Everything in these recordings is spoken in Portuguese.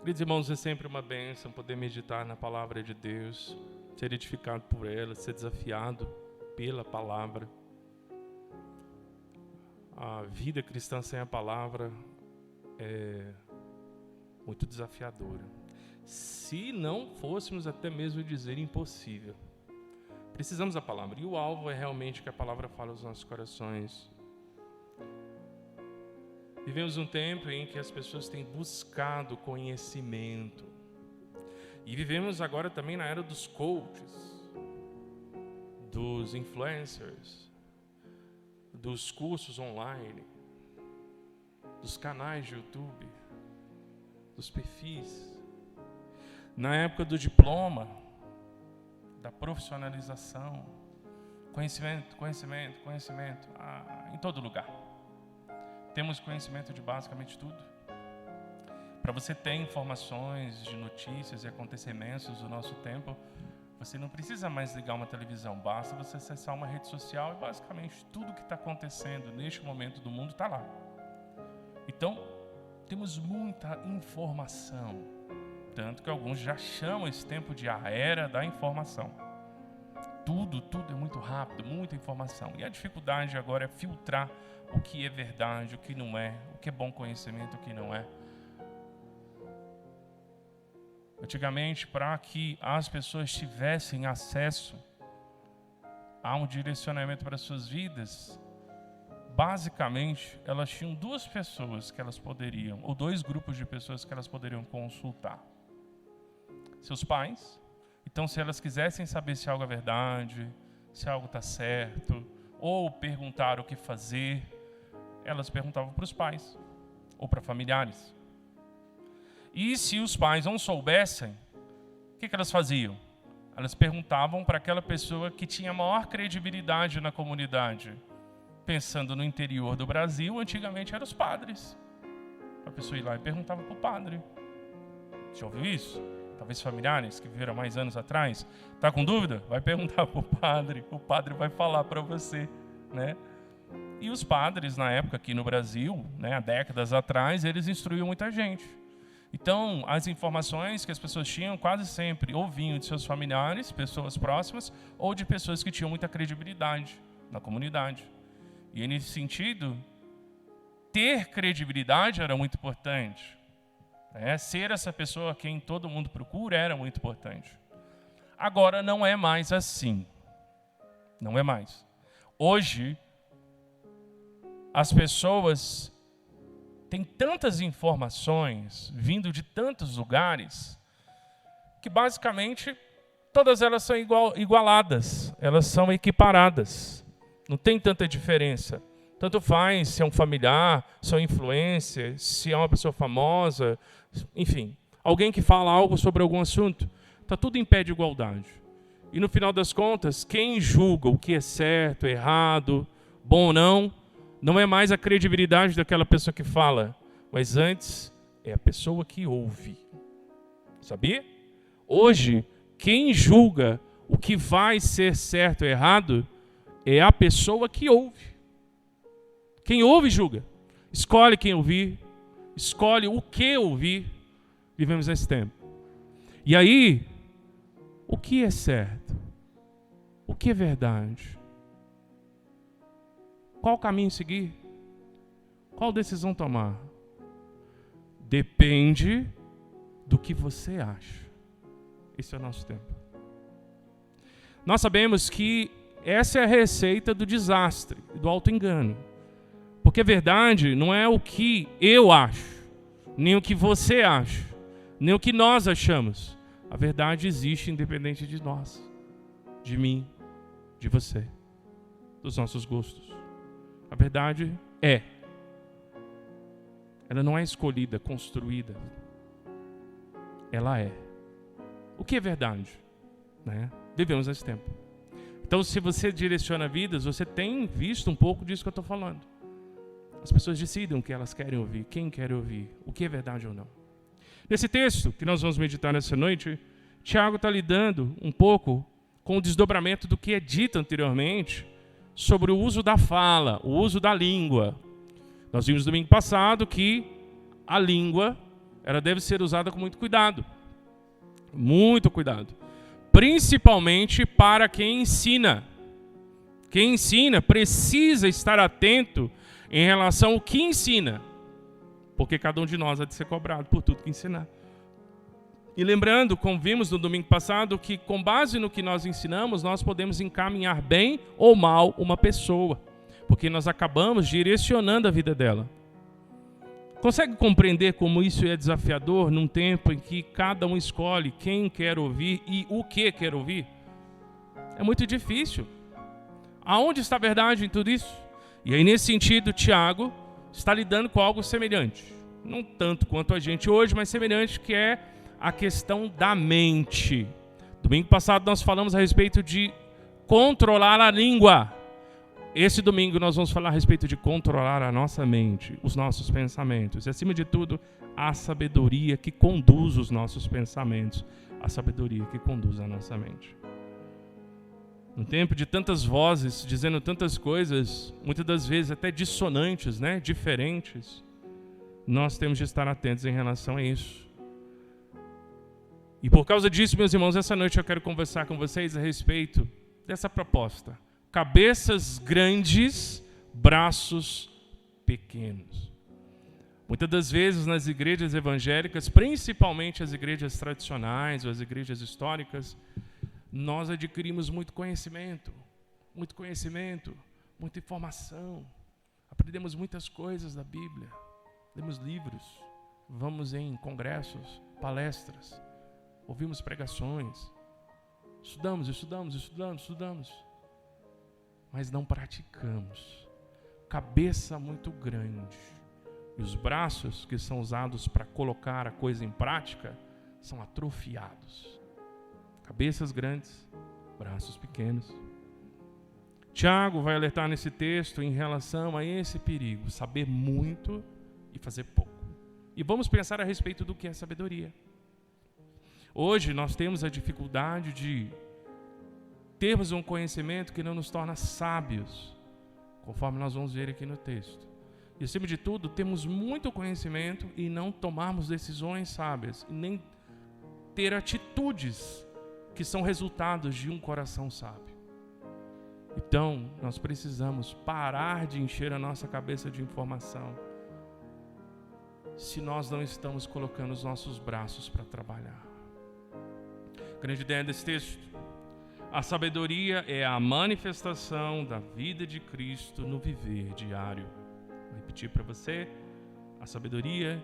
Queridos irmãos, é sempre uma bênção poder meditar na palavra de Deus, ser edificado por ela, ser desafiado pela palavra. A vida cristã sem a palavra é muito desafiadora. Se não fôssemos até mesmo dizer impossível. Precisamos da palavra. E o alvo é realmente que a palavra fale aos nossos corações. Vivemos um tempo em que as pessoas têm buscado conhecimento. E vivemos agora também na era dos coaches, dos influencers, dos cursos online, dos canais de YouTube, dos perfis. Na época do diploma, da profissionalização, conhecimento, em todo lugar. Temos conhecimento de basicamente tudo. Para você ter informações de notícias e acontecimentos do nosso tempo, você não precisa mais ligar uma televisão, basta você acessar uma rede social e basicamente tudo que está acontecendo neste momento do mundo está lá. Então, temos muita informação, tanto que alguns já chamam esse tempo de a era da informação. Tudo é muito rápido, muita informação. E a dificuldade agora é filtrar o que é verdade, o que não é, o que é bom conhecimento, o que não é. Antigamente, para que as pessoas tivessem acesso a um direcionamento para as suas vidas, basicamente, elas tinham duas pessoas que elas poderiam, ou dois grupos de pessoas que elas poderiam consultar. Seus pais. Então, se elas quisessem saber se algo é verdade, se algo está certo, ou perguntar o que fazer, elas perguntavam para os pais ou para familiares. E se os pais não soubessem, o que elas faziam? Elas perguntavam para aquela pessoa que tinha maior credibilidade na comunidade. Pensando no interior do Brasil, antigamente eram os padres. A pessoa ia lá e perguntava para o padre. Já ouviu isso? Talvez familiares que viveram mais anos atrás. Está com dúvida? Vai perguntar para o padre vai falar para você, né? E os padres, na época aqui no Brasil, né, há décadas atrás, eles instruíam muita gente. Então, as informações que as pessoas tinham quase sempre ou vinham de seus familiares, pessoas próximas, ou de pessoas que tinham muita credibilidade na comunidade. E nesse sentido, ter credibilidade era muito importante. Ser essa pessoa a quem todo mundo procura era muito importante. Agora não é mais assim. Não é mais. Hoje, as pessoas têm tantas informações vindo de tantos lugares que basicamente todas elas são igualadas, elas são equiparadas. Não tem tanta diferença. Tanto faz se é um familiar, se é um influencer, se é uma pessoa famosa, enfim, alguém que fala algo sobre algum assunto. Está tudo em pé de igualdade. E no final das contas, quem julga o que é certo, errado, bom ou não é mais a credibilidade daquela pessoa que fala, mas antes é a pessoa que ouve. Sabia? Hoje, quem julga o que vai ser certo ou errado é a pessoa que ouve. Quem ouve, julga. Escolhe quem ouvir. Escolhe o que ouvir. Vivemos nesse tempo. E aí, o que é certo? O que é verdade? Qual caminho seguir? Qual decisão tomar? Depende do que você acha. Esse é o nosso tempo. Nós sabemos que essa é a receita do desastre, do auto-engano. Porque a verdade não é o que eu acho, nem o que você acha, nem o que nós achamos. A verdade existe independente de nós, de mim, de você, dos nossos gostos. A verdade é. Ela não é escolhida, construída. Ela é. O que é verdade? Né? Vivemos nesse tempo. Então, se você direciona vidas, você tem visto um pouco disso que eu estou falando. As pessoas decidem o que elas querem ouvir, quem quer ouvir, o que é verdade ou não. Nesse texto que nós vamos meditar nessa noite, Tiago está lidando um pouco com o desdobramento do que é dito anteriormente sobre o uso da fala, o uso da língua. Nós vimos domingo passado que a língua ela deve ser usada com muito cuidado. Muito cuidado. Principalmente para quem ensina. Quem ensina precisa estar atento em relação ao que ensina. Porque cada um de nós há de ser cobrado por tudo que ensinar. E lembrando, como vimos no domingo passado, que com base no que nós ensinamos, nós podemos encaminhar bem ou mal uma pessoa. Porque nós acabamos direcionando a vida dela. Consegue compreender como isso é desafiador num tempo em que cada um escolhe quem quer ouvir e o que quer ouvir? É muito difícil. Aonde está a verdade em tudo isso? E aí, nesse sentido, Tiago está lidando com algo semelhante. Não tanto quanto a gente hoje, mas semelhante, que é a questão da mente. Domingo passado nós falamos a respeito de controlar a língua. Esse domingo nós vamos falar a respeito de controlar a nossa mente, os nossos pensamentos. E acima de tudo, a sabedoria que conduz os nossos pensamentos. A sabedoria que conduz a nossa mente. No tempo de tantas vozes, dizendo tantas coisas, muitas das vezes até dissonantes, né? Diferentes, nós temos de estar atentos em relação a isso. E por causa disso, meus irmãos, essa noite eu quero conversar com vocês a respeito dessa proposta. Cabeças grandes, braços pequenos. Muitas das vezes nas igrejas evangélicas, principalmente as igrejas tradicionais ou as igrejas históricas, nós adquirimos muito conhecimento, muita informação. Aprendemos muitas coisas da Bíblia. Lemos livros, vamos em congressos, palestras, ouvimos pregações. Estudamos. Mas não praticamos. Cabeça muito grande. E os braços que são usados para colocar a coisa em prática são atrofiados. Cabeças grandes, braços pequenos. Tiago vai alertar nesse texto em relação a esse perigo, saber muito e fazer pouco. E vamos pensar a respeito do que é sabedoria. Hoje nós temos a dificuldade de termos um conhecimento que não nos torna sábios, conforme nós vamos ver aqui no texto. E acima de tudo, temos muito conhecimento e não tomarmos decisões sábias, e nem ter atitudes que são resultados de um coração sábio. Então, nós precisamos parar de encher a nossa cabeça de informação, se nós não estamos colocando os nossos braços para trabalhar. A grande ideia desse texto: a sabedoria é a manifestação da vida de Cristo no viver diário. Vou repetir para você: a sabedoria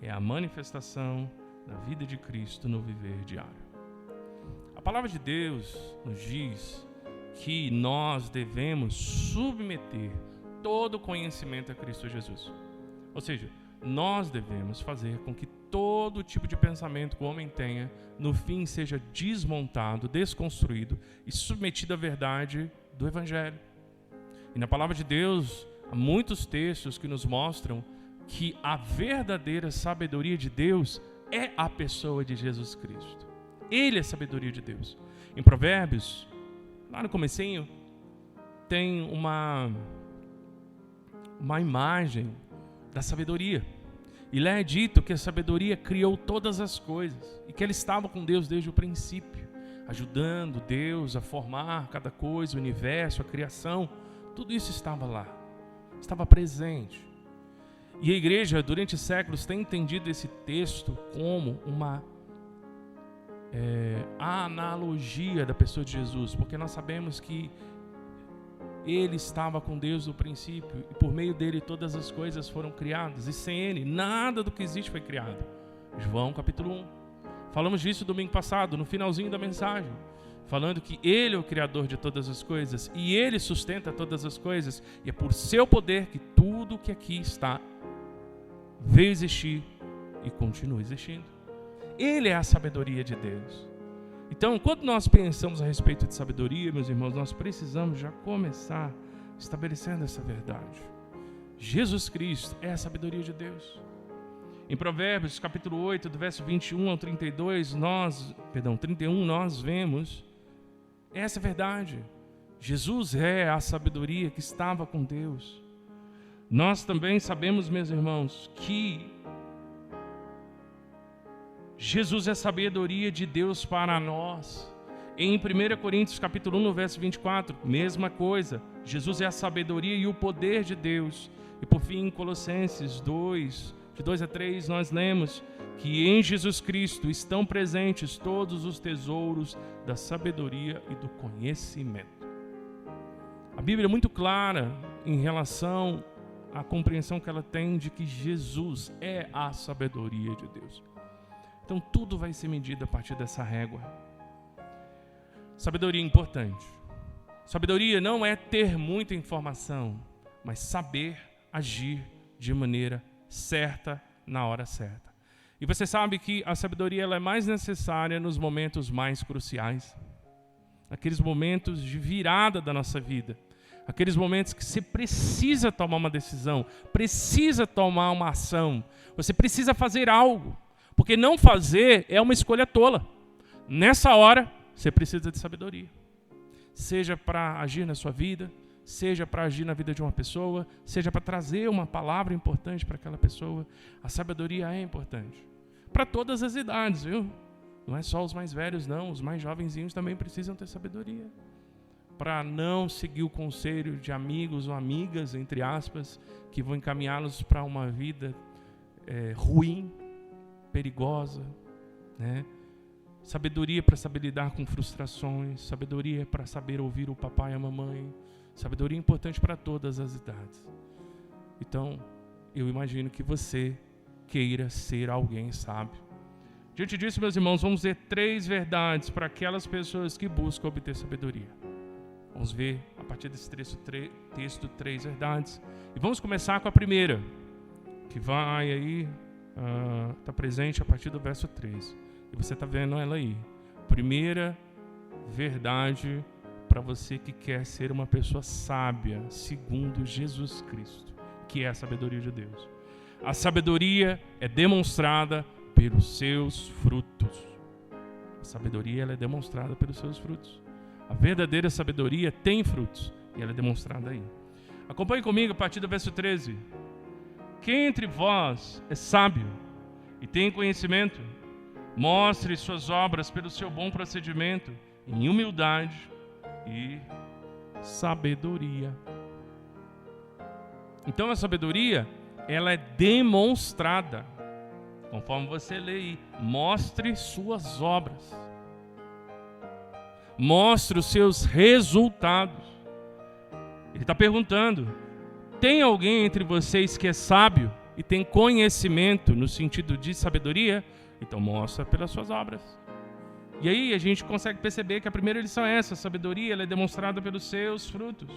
é a manifestação da vida de Cristo no viver diário. A palavra de Deus nos diz que nós devemos submeter todo o conhecimento a Cristo Jesus. Ou seja, nós devemos fazer com que todo tipo de pensamento que o homem tenha, no fim, seja desmontado, desconstruído e submetido à verdade do Evangelho. E na palavra de Deus, há muitos textos que nos mostram que a verdadeira sabedoria de Deus é a pessoa de Jesus Cristo. Ele é a sabedoria de Deus. Em Provérbios, lá no comecinho, tem uma imagem da sabedoria. E lá é dito que a sabedoria criou todas as coisas e que ela estava com Deus desde o princípio, ajudando Deus a formar cada coisa, o universo, a criação. Tudo isso estava lá, estava presente. E a igreja, durante séculos, tem entendido esse texto como uma analogia da pessoa de Jesus, porque nós sabemos que ele estava com Deus no princípio e por meio dele todas as coisas foram criadas, e sem ele nada do que existe foi criado. João capítulo 1. Falamos disso domingo passado, no finalzinho da mensagem, falando que ele é o criador de todas as coisas e ele sustenta todas as coisas, e é por seu poder que tudo que aqui está veio existir e continua existindo. Ele é a sabedoria de Deus. Então, quando nós pensamos a respeito de sabedoria, meus irmãos, nós precisamos já começar estabelecendo essa verdade. Jesus Cristo é a sabedoria de Deus. Em Provérbios, capítulo 8, do verso 21 ao 31, nós vemos essa verdade. Jesus é a sabedoria que estava com Deus. Nós também sabemos, meus irmãos, que Jesus é a sabedoria de Deus para nós. Em 1 Coríntios capítulo 1, no verso 24, mesma coisa. Jesus é a sabedoria e o poder de Deus. E por fim, em Colossenses 2, de 2 a 3, nós lemos que em Jesus Cristo estão presentes todos os tesouros da sabedoria e do conhecimento. A Bíblia é muito clara em relação à compreensão que ela tem de que Jesus é a sabedoria de Deus. Então tudo vai ser medido a partir dessa régua. Sabedoria é importante. Sabedoria não é ter muita informação, mas saber agir de maneira certa na hora certa. E você sabe que a sabedoria ela é mais necessária nos momentos mais cruciais. Aqueles momentos de virada da nossa vida. Aqueles momentos que você precisa tomar uma decisão, precisa tomar uma ação. Você precisa fazer algo. Porque não fazer é uma escolha tola. Nessa hora, você precisa de sabedoria. Seja para agir na sua vida, seja para agir na vida de uma pessoa, seja para trazer uma palavra importante para aquela pessoa. A sabedoria é importante. Para todas as idades, viu? Não é só os mais velhos, não. Os mais jovenzinhos também precisam ter sabedoria. Para não seguir o conselho de amigos ou amigas, entre aspas, que vão encaminhá-los para uma vida ruim, perigosa, né? Sabedoria para saber lidar com frustrações, sabedoria para saber ouvir o papai e a mamãe, sabedoria é importante para todas as idades. Então, eu imagino que você queira ser alguém sábio. Diante disso, meus irmãos, vamos ver 3 verdades para aquelas pessoas que buscam obter sabedoria. Vamos ver, a partir desse texto, 3 verdades. E vamos começar com a primeira, que vai aí, está presente a partir do verso 13. E você está vendo ela aí. Primeira verdade para você que quer ser uma pessoa sábia, segundo Jesus Cristo, que é a sabedoria de Deus. A sabedoria é demonstrada pelos seus frutos. A sabedoria ela é demonstrada pelos seus frutos. A verdadeira sabedoria tem frutos e ela é demonstrada aí. Acompanhe comigo a partir do verso 13. Quem entre vós é sábio e tem conhecimento, mostre suas obras pelo seu bom procedimento, em humildade e sabedoria. Então a sabedoria, ela é demonstrada. Conforme você lê aí, mostre suas obras. Mostre os seus resultados. Ele está perguntando, tem alguém entre vocês que é sábio e tem conhecimento no sentido de sabedoria? Então mostra pelas suas obras. E aí a gente consegue perceber que a primeira lição é essa: a sabedoria ela é demonstrada pelos seus frutos.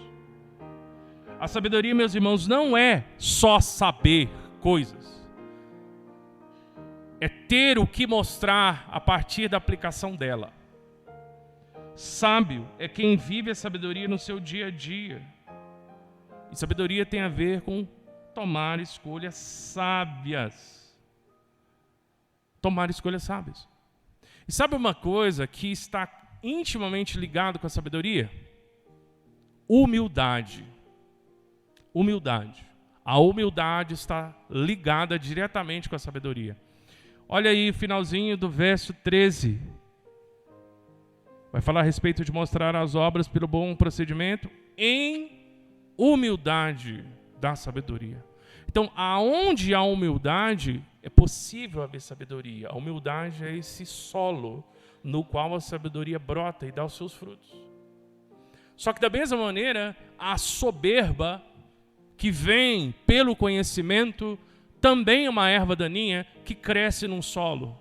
A sabedoria, meus irmãos, não é só saber coisas. É ter o que mostrar a partir da aplicação dela. Sábio é quem vive a sabedoria no seu dia a dia. E sabedoria tem a ver com tomar escolhas sábias. Tomar escolhas sábias. E sabe uma coisa que está intimamente ligado com a sabedoria? Humildade. Humildade. A humildade está ligada diretamente com a sabedoria. Olha aí o finalzinho do verso 13. Vai falar a respeito de mostrar as obras pelo bom procedimento em humildade da sabedoria. Então, aonde há humildade, é possível haver sabedoria. A humildade é esse solo no qual a sabedoria brota e dá os seus frutos. Só que da mesma maneira, a soberba que vem pelo conhecimento também é uma erva daninha que cresce num solo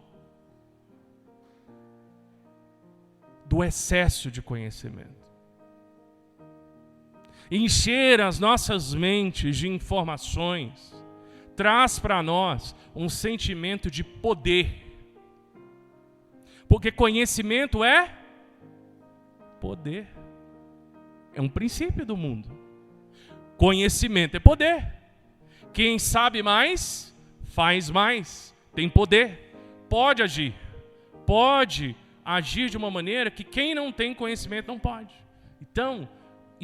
do excesso de conhecimento. Encher as nossas mentes de informações traz para nós um sentimento de poder. Porque conhecimento é poder. É um princípio do mundo. Conhecimento é poder. Quem sabe mais, faz mais. Tem poder. Pode agir. Pode agir de uma maneira que quem não tem conhecimento não pode. Então,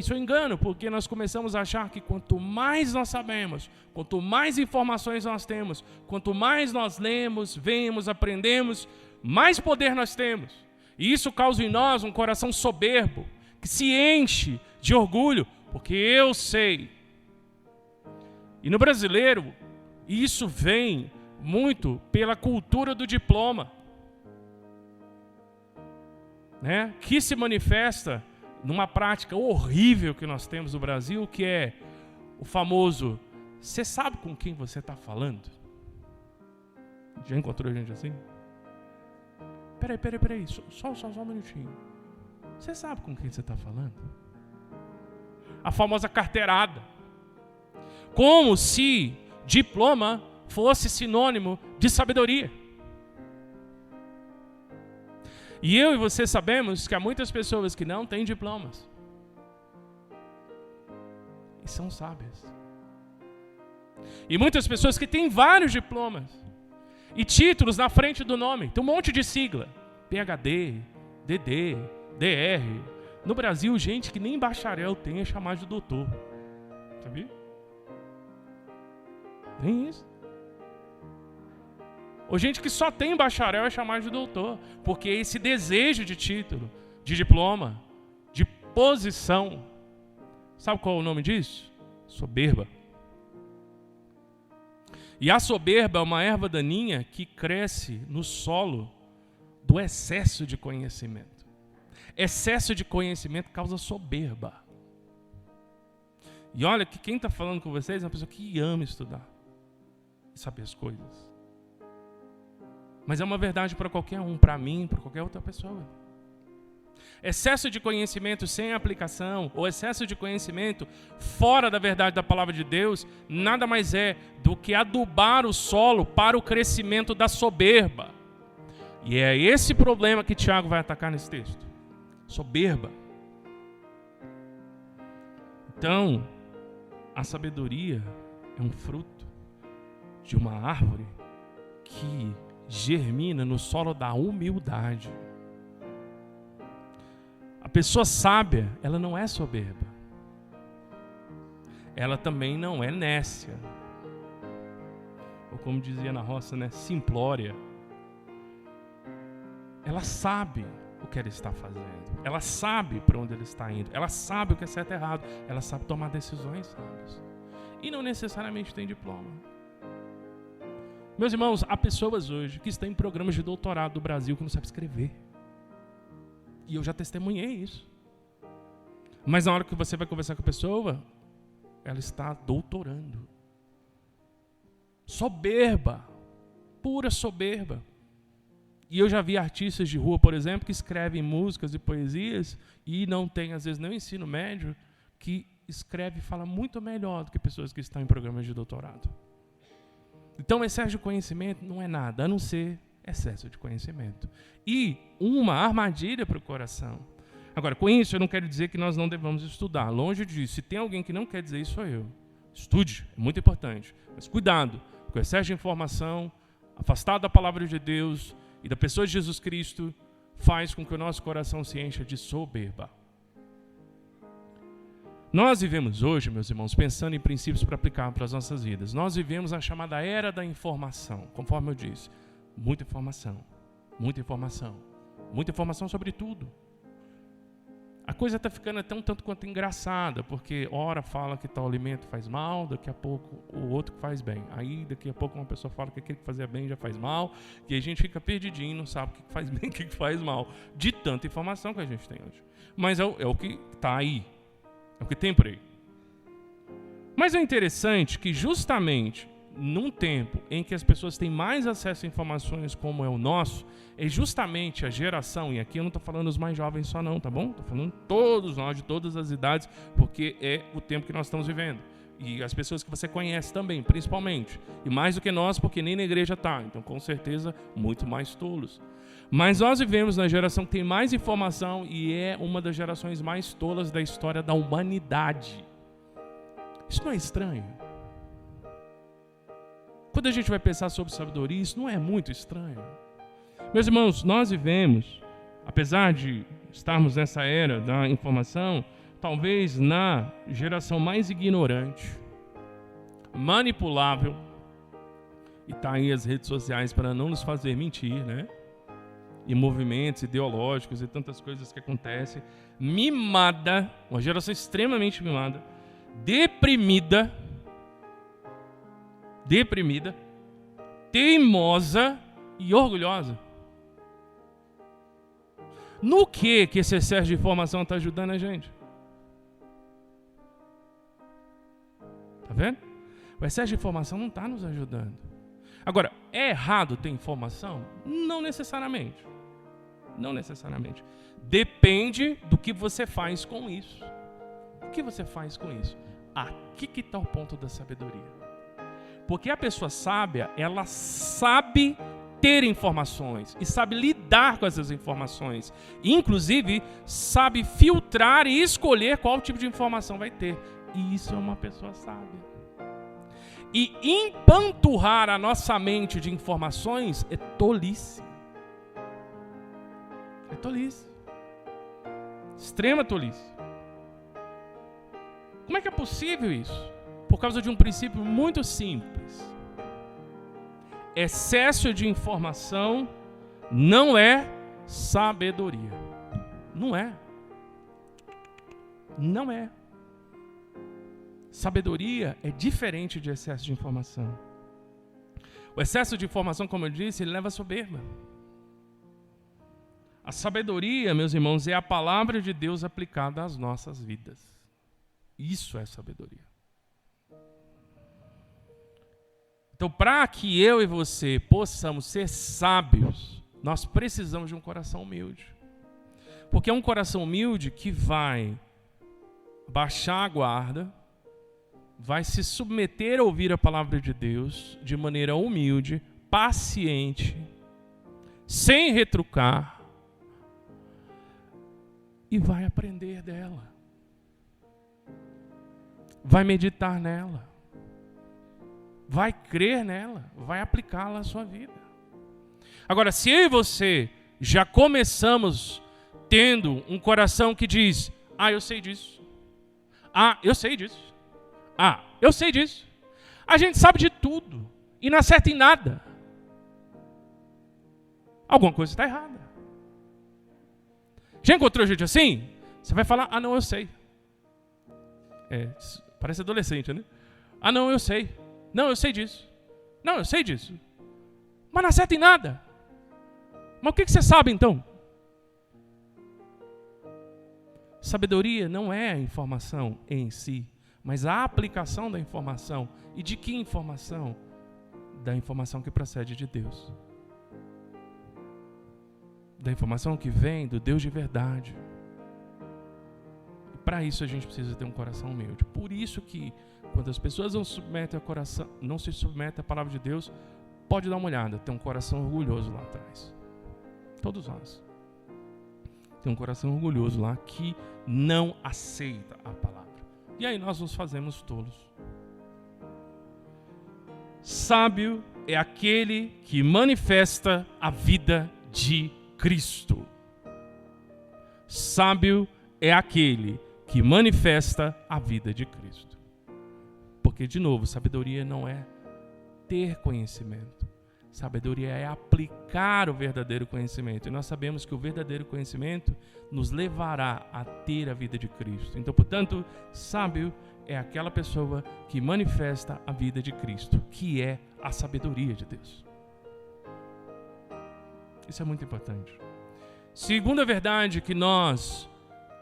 Isso é um engano, porque nós começamos a achar que quanto mais nós sabemos, quanto mais informações nós temos, quanto mais nós lemos, vemos, aprendemos, mais poder nós temos. E isso causa em nós um coração soberbo, que se enche de orgulho, porque eu sei. E no brasileiro, isso vem muito pela cultura do diploma, né? Que se manifesta numa prática horrível que nós temos no Brasil, que é o famoso: você sabe com quem você está falando? Já encontrou gente assim? Peraí, só um minutinho. Você sabe com quem você está falando? A famosa carteirada. Como se diploma fosse sinônimo de sabedoria. E eu e você sabemos que há muitas pessoas que não têm diplomas e são sábias. E muitas pessoas que têm vários diplomas e títulos na frente do nome. Tem um monte de sigla. PhD, DD, DR. No Brasil, gente que nem bacharel tem é chamado de doutor. Sabia? Tem isso. Ou gente que só tem bacharel é chamado de doutor. Porque esse desejo de título, de diploma, de posição. Sabe qual é o nome disso? Soberba. E a soberba é uma erva daninha que cresce no solo do excesso de conhecimento. Excesso de conhecimento causa soberba. E olha que quem está falando com vocês é uma pessoa que ama estudar e saber as coisas. Mas é uma verdade para qualquer um, para mim, para qualquer outra pessoa. Excesso de conhecimento sem aplicação, ou excesso de conhecimento fora da verdade da palavra de Deus, nada mais é do que adubar o solo para o crescimento da soberba. E é esse problema que Tiago vai atacar nesse texto. Soberba. Então, a sabedoria é um fruto de uma árvore que germina no solo da humildade. A pessoa sábia, ela não é soberba. Ela também não é nécia. Ou como dizia na roça, né, simplória. Ela sabe o que ela está fazendo. Ela sabe para onde ela está indo. Ela sabe o que é certo e errado. Ela sabe tomar decisões sábias. E não necessariamente tem diploma. Meus irmãos, há pessoas hoje que estão em programas de doutorado do Brasil que não sabem escrever. E eu já testemunhei isso. Mas na hora que você vai conversar com a pessoa, ela está doutorando. Soberba. Pura soberba. E eu já vi artistas de rua, por exemplo, que escrevem músicas e poesias e não tem, às vezes, nem o ensino médio, que escreve e fala muito melhor do que pessoas que estão em programas de doutorado. Então, excesso de conhecimento não é nada, a não ser excesso de conhecimento. E uma armadilha para o coração. Agora, com isso, eu não quero dizer que nós não devamos estudar. Longe disso. Se tem alguém que não quer dizer isso, sou eu. Estude, é muito importante. Mas cuidado, com o excesso de informação, afastado da palavra de Deus e da pessoa de Jesus Cristo, faz com que o nosso coração se encha de soberba. Nós vivemos hoje, meus irmãos, pensando em princípios para aplicar para as nossas vidas. Nós vivemos a chamada era da informação, conforme eu disse. Muita informação, muita informação, muita informação sobre tudo. A coisa está ficando até um tanto quanto engraçada, porque ora fala que tal alimento faz mal, daqui a pouco o outro faz bem. Aí daqui a pouco uma pessoa fala que aquele que fazia bem já faz mal, e a gente fica perdidinho, não sabe o que faz bem e o que faz mal, de tanta informação que a gente tem hoje. Mas é o que está aí. É o que tem por aí. Mas é interessante que justamente num tempo em que as pessoas têm mais acesso a informações como é o nosso, é justamente a geração, e aqui eu não estou falando os mais jovens só não, tá bom? Estou falando todos nós, de todas as idades, porque é o tempo que nós estamos vivendo. E as pessoas que você conhece também, principalmente. E mais do que nós, porque nem na igreja está. Então, com certeza, muito mais tolos. Mas nós vivemos na geração que tem mais informação e é uma das gerações mais tolas da história da humanidade. Isso não é estranho? Quando a gente vai pensar sobre sabedoria, isso não é muito estranho? Meus irmãos, nós vivemos, apesar de estarmos nessa era da informação, talvez na geração mais ignorante, manipulável, e tá aí as redes sociais para não nos fazer mentir, né? E movimentos ideológicos e tantas coisas que acontecem, mimada, uma geração extremamente mimada, deprimida, teimosa e orgulhosa. No que esse excesso de informação está ajudando a gente? Tá vendo? O excesso de informação não está nos ajudando. Agora, é errado ter informação? Não necessariamente. Não necessariamente. Depende do que você faz com isso. O que você faz com isso? Aqui que está o ponto da sabedoria. Porque a pessoa sábia, ela sabe ter informações e sabe lidar com essas informações. Inclusive, sabe filtrar e escolher qual tipo de informação vai ter. E isso é uma pessoa sábia. E empanturrar a nossa mente de informações é tolice. É tolice. Extrema tolice. Como é que é possível isso? Por causa de um princípio muito simples. Excesso de informação não é sabedoria. Não é. Não é. Sabedoria é diferente de excesso de informação. O excesso de informação, como eu disse, ele leva à soberba. A sabedoria, meus irmãos, é a palavra de Deus aplicada às nossas vidas. Isso é sabedoria. Então, para que eu e você possamos ser sábios, nós precisamos de um coração humilde. Porque é um coração humilde que vai baixar a guarda, vai se submeter a ouvir a palavra de Deus de maneira humilde, paciente, sem retrucar, e vai aprender dela. Vai meditar nela. Vai crer nela, vai aplicá-la à sua vida. Agora, se eu e você já começamos tendo um coração que diz: eu sei disso. Eu sei disso. Eu sei disso. A gente sabe de tudo e não acerta em nada. Alguma coisa está errada. Já encontrou gente assim? Você vai falar: não, eu sei. Parece adolescente, né? Não, eu sei. Não, eu sei disso. Não, eu sei disso. Mas não acerta em nada. Mas o que você sabe então? Sabedoria não é a informação em si, mas a aplicação da informação. E de que informação? Da informação que procede de Deus. Da informação que vem do Deus de verdade. E para isso a gente precisa ter um coração humilde. Por isso que quando as pessoas não se submetem à palavra de Deus, pode dar uma olhada, tem um coração orgulhoso lá atrás. Todos nós. Tem um coração orgulhoso lá que não aceita a palavra. E aí nós nos fazemos tolos. Sábio é aquele que manifesta a vida de Cristo. Sábio é aquele que manifesta a vida de Cristo. Porque, de novo, sabedoria não é ter conhecimento. Sabedoria é aplicar o verdadeiro conhecimento. E nós sabemos que o verdadeiro conhecimento nos levará a ter a vida de Cristo. Então, portanto, sábio é aquela pessoa que manifesta a vida de Cristo, que é a sabedoria de Deus. Isso é muito importante. Segunda verdade que nós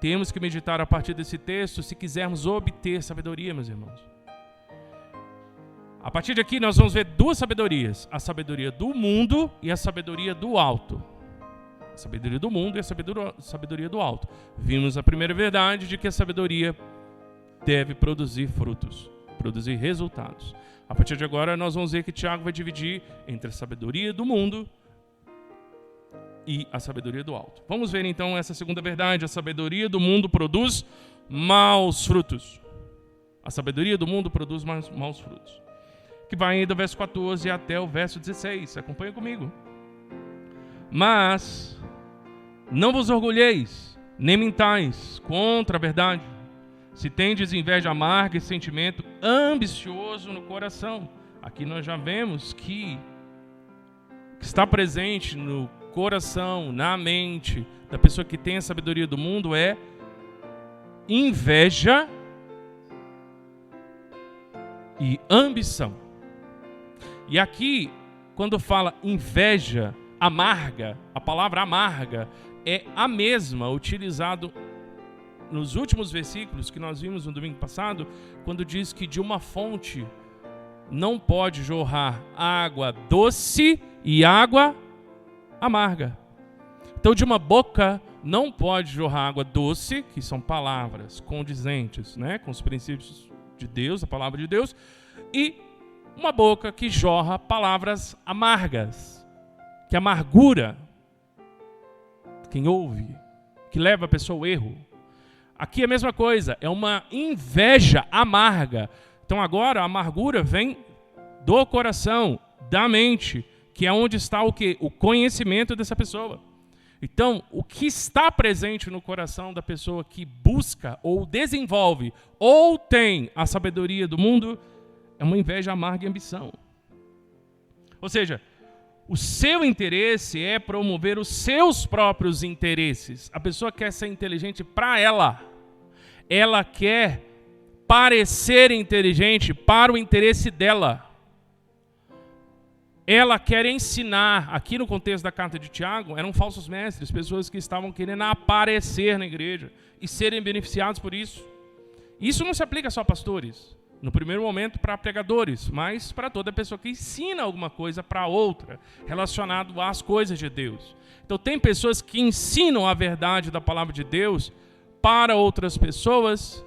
temos que meditar a partir desse texto, se quisermos obter sabedoria, meus irmãos. A partir de aqui nós vamos ver duas sabedorias. A sabedoria do mundo e a sabedoria do alto. A sabedoria do mundo e a sabedoria do alto. Vimos a primeira verdade de que a sabedoria deve produzir frutos, produzir resultados. A partir de agora nós vamos ver que Tiago vai dividir entre a sabedoria do mundo e a sabedoria do alto. Vamos ver então essa segunda verdade. A sabedoria do mundo produz maus frutos. A sabedoria do mundo produz maus frutos. Que vai do verso 14 até o verso 16. Acompanha comigo. Mas não vos orgulheis, nem mintais contra a verdade. Se tendes inveja amarga e sentimento ambicioso no coração. Aqui nós já vemos que está presente no coração, na mente da pessoa que tem a sabedoria do mundo é inveja e ambição. E aqui, quando fala inveja amarga, a palavra amarga é a mesma utilizado nos últimos versículos que nós vimos no domingo passado, quando diz que de uma fonte não pode jorrar água doce e água amarga. Então, de uma boca não pode jorrar água doce, que são palavras condizentes, né, com os princípios de Deus, a palavra de Deus, e uma boca que jorra palavras amargas, que amargura quem ouve, que leva a pessoa ao erro. Aqui é a mesma coisa, é uma inveja amarga. Então agora a amargura vem do coração, da mente, que é onde está o quê? O conhecimento dessa pessoa. Então, o que está presente no coração da pessoa que busca ou desenvolve ou tem a sabedoria do mundo é uma inveja amarga e ambição. Ou seja, o seu interesse é promover os seus próprios interesses. A pessoa quer ser inteligente para ela. Ela quer parecer inteligente para o interesse dela. Ela quer ensinar, aqui no contexto da carta de Tiago, eram falsos mestres, pessoas que estavam querendo aparecer na igreja e serem beneficiados por isso. Isso não se aplica só a pastores, no primeiro momento para pregadores, mas para toda pessoa que ensina alguma coisa para outra, relacionado às coisas de Deus. Então tem pessoas que ensinam a verdade da palavra de Deus para outras pessoas,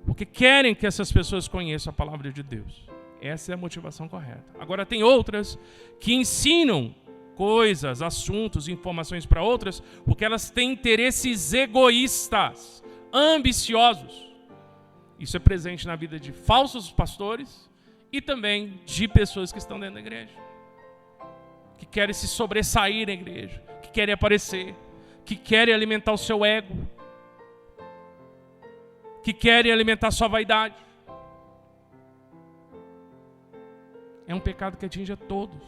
porque querem que essas pessoas conheçam a palavra de Deus. Essa é a motivação correta. Agora tem outras que ensinam coisas, assuntos, informações para outras, porque elas têm interesses egoístas, ambiciosos. Isso é presente na vida de falsos pastores e também de pessoas que estão dentro da igreja, que querem se sobressair na igreja, que querem aparecer, que querem alimentar o seu ego, que querem alimentar a sua vaidade. É um pecado que atinge a todos.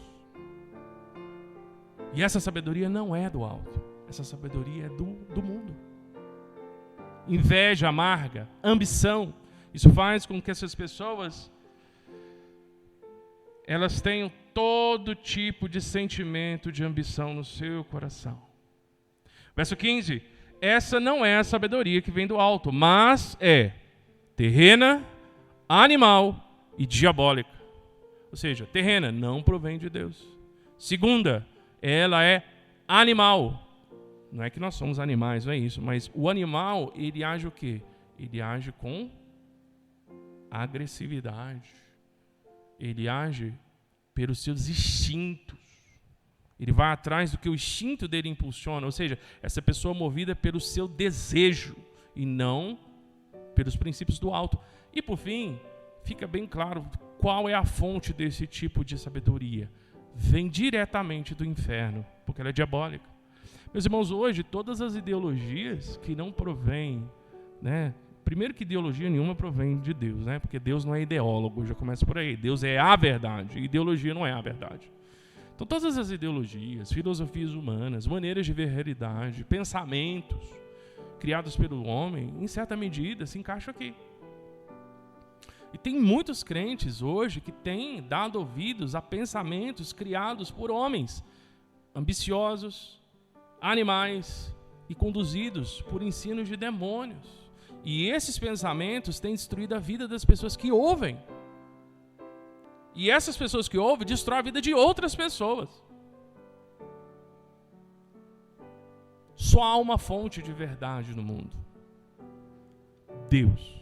E essa sabedoria não é do alto. Essa sabedoria é do mundo. Inveja amarga, ambição. Isso faz com que essas pessoas elas tenham todo tipo de sentimento de ambição no seu coração. Verso 15. Essa não é a sabedoria que vem do alto, mas é terrena, animal e diabólica. Ou seja, terrena não provém de Deus. Segunda, ela é animal. Não é que nós somos animais, não é isso. Mas o animal, ele age o quê? Ele age com agressividade. Ele age pelos seus instintos. Ele vai atrás do que o instinto dele impulsiona. Ou seja, essa pessoa é movida pelo seu desejo e não pelos princípios do alto. E por fim, fica bem claro qual é a fonte desse tipo de sabedoria. Vem diretamente do inferno, porque ela é diabólica. Meus irmãos, hoje, todas as ideologias que não provêm, né? Primeiro que ideologia nenhuma provém de Deus, né? Porque Deus não é ideólogo, já começa por aí. Deus é a verdade, ideologia não é a verdade. Então, todas as ideologias, filosofias humanas, maneiras de ver a realidade, pensamentos criados pelo homem, em certa medida, se encaixam aqui. E tem muitos crentes hoje que têm dado ouvidos a pensamentos criados por homens ambiciosos, animais e conduzidos por ensinos de demônios. E esses pensamentos têm destruído a vida das pessoas que ouvem. E essas pessoas que ouvem destroem a vida de outras pessoas. Só há uma fonte de verdade no mundo: Deus.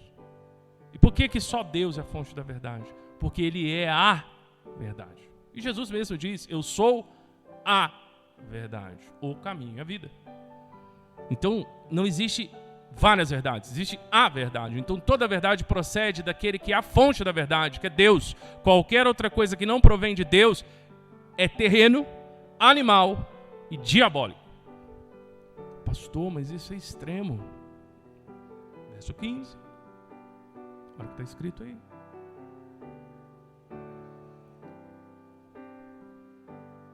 E por que só Deus é a fonte da verdade? Porque Ele é a verdade. E Jesus mesmo diz: eu sou a verdade, o caminho, a vida. Então, não existe várias verdades, existe a verdade. Então, toda a verdade procede daquele que é a fonte da verdade, que é Deus. Qualquer outra coisa que não provém de Deus é terreno, animal e diabólico. Pastor, mas isso é extremo. Verso 15. Olha o que está escrito aí.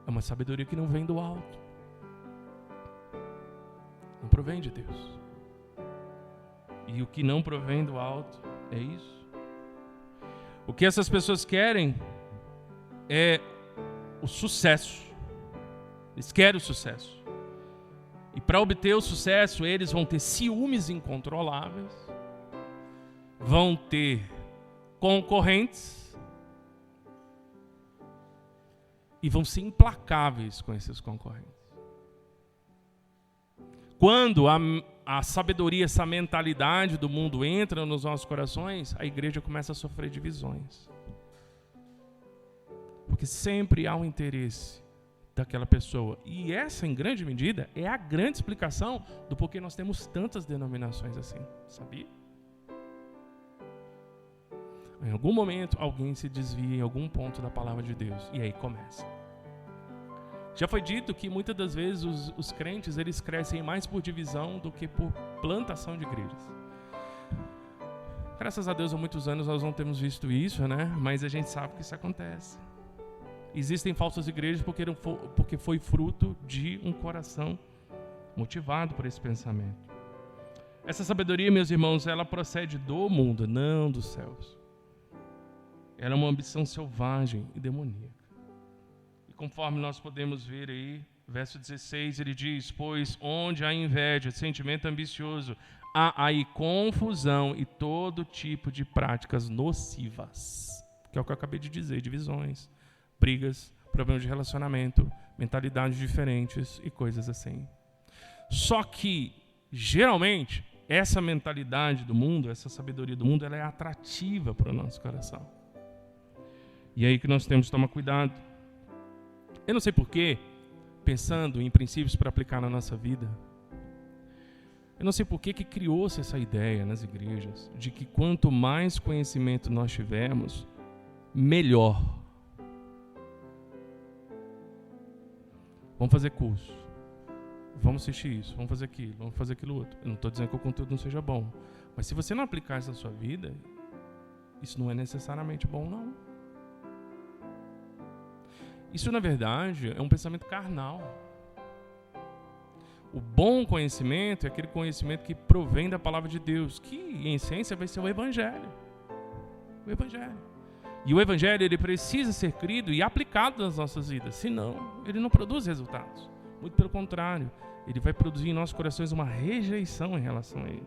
É uma sabedoria que não vem do alto. Não provém de Deus. E o que não provém do alto é isso. O que essas pessoas querem é o sucesso. Eles querem o sucesso. E para obter o sucesso, eles vão ter ciúmes incontroláveis, vão ter concorrentes e vão ser implacáveis com esses concorrentes. Quando a sabedoria, essa mentalidade do mundo entra nos nossos corações, a igreja começa a sofrer divisões. Porque sempre há um interesse daquela pessoa. E essa, em grande medida, é a grande explicação do porquê nós temos tantas denominações assim. Sabia? Em algum momento, alguém se desvia em algum ponto da palavra de Deus. E aí começa. Já foi dito que muitas das vezes os crentes eles crescem mais por divisão do que por plantação de igrejas. Graças a Deus, há muitos anos nós não temos visto isso, né? Mas a gente sabe que isso acontece. Existem falsas igrejas porque foi fruto de um coração motivado por esse pensamento. Essa sabedoria, meus irmãos, ela procede do mundo, não dos céus. Ela é uma ambição selvagem e demoníaca. E conforme nós podemos ver aí, verso 16, ele diz: pois onde há inveja, sentimento ambicioso, há aí confusão e todo tipo de práticas nocivas. Que é o que eu acabei de dizer, divisões, brigas, problemas de relacionamento, mentalidades diferentes e coisas assim. Só que, geralmente, essa mentalidade do mundo, essa sabedoria do mundo, ela é atrativa para o nosso coração. E é aí que nós temos que tomar cuidado. Eu não sei porquê, pensando em princípios para aplicar na nossa vida, eu não sei porquê que criou-se essa ideia nas igrejas, de que quanto mais conhecimento nós tivermos, melhor. Vamos fazer curso, vamos assistir isso, vamos fazer aquilo, vamos fazer aquilo outro. Eu não estou dizendo que o conteúdo não seja bom, mas se você não aplicar isso na sua vida, isso não é necessariamente bom, não. Isso, na verdade, é um pensamento carnal. O bom conhecimento é aquele conhecimento que provém da palavra de Deus, que, em essência, vai ser o Evangelho. O Evangelho. E o Evangelho, ele precisa ser crido e aplicado nas nossas vidas, senão ele não produz resultados. Muito pelo contrário, ele vai produzir em nossos corações uma rejeição em relação a ele.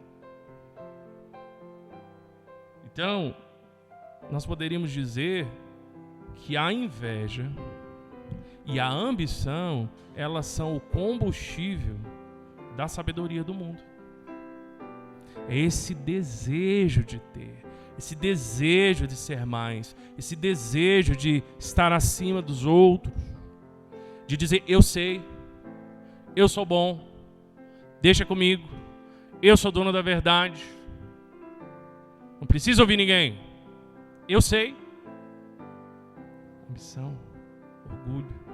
Então, nós poderíamos dizer que a inveja e a ambição, elas são o combustível da sabedoria do mundo. É esse desejo de ter, esse desejo de ser mais, esse desejo de estar acima dos outros, de dizer: eu sei, eu sou bom, deixa comigo, eu sou dono da verdade, não preciso ouvir ninguém, eu sei. Ambição, orgulho,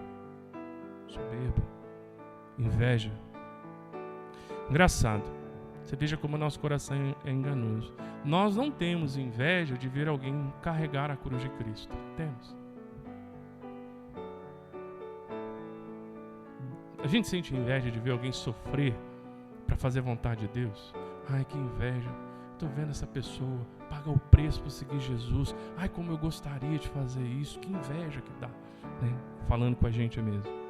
soberba, inveja. Engraçado, você veja como o nosso coração é enganoso. Nós não temos inveja de ver alguém carregar a cruz de Cristo. Temos. A gente sente inveja de ver alguém sofrer para fazer a vontade de Deus. Ai, que inveja. Estou vendo essa pessoa pagar o preço para seguir Jesus. Ai, como eu gostaria de fazer isso. Que inveja que dá, né? Falando com a gente mesmo.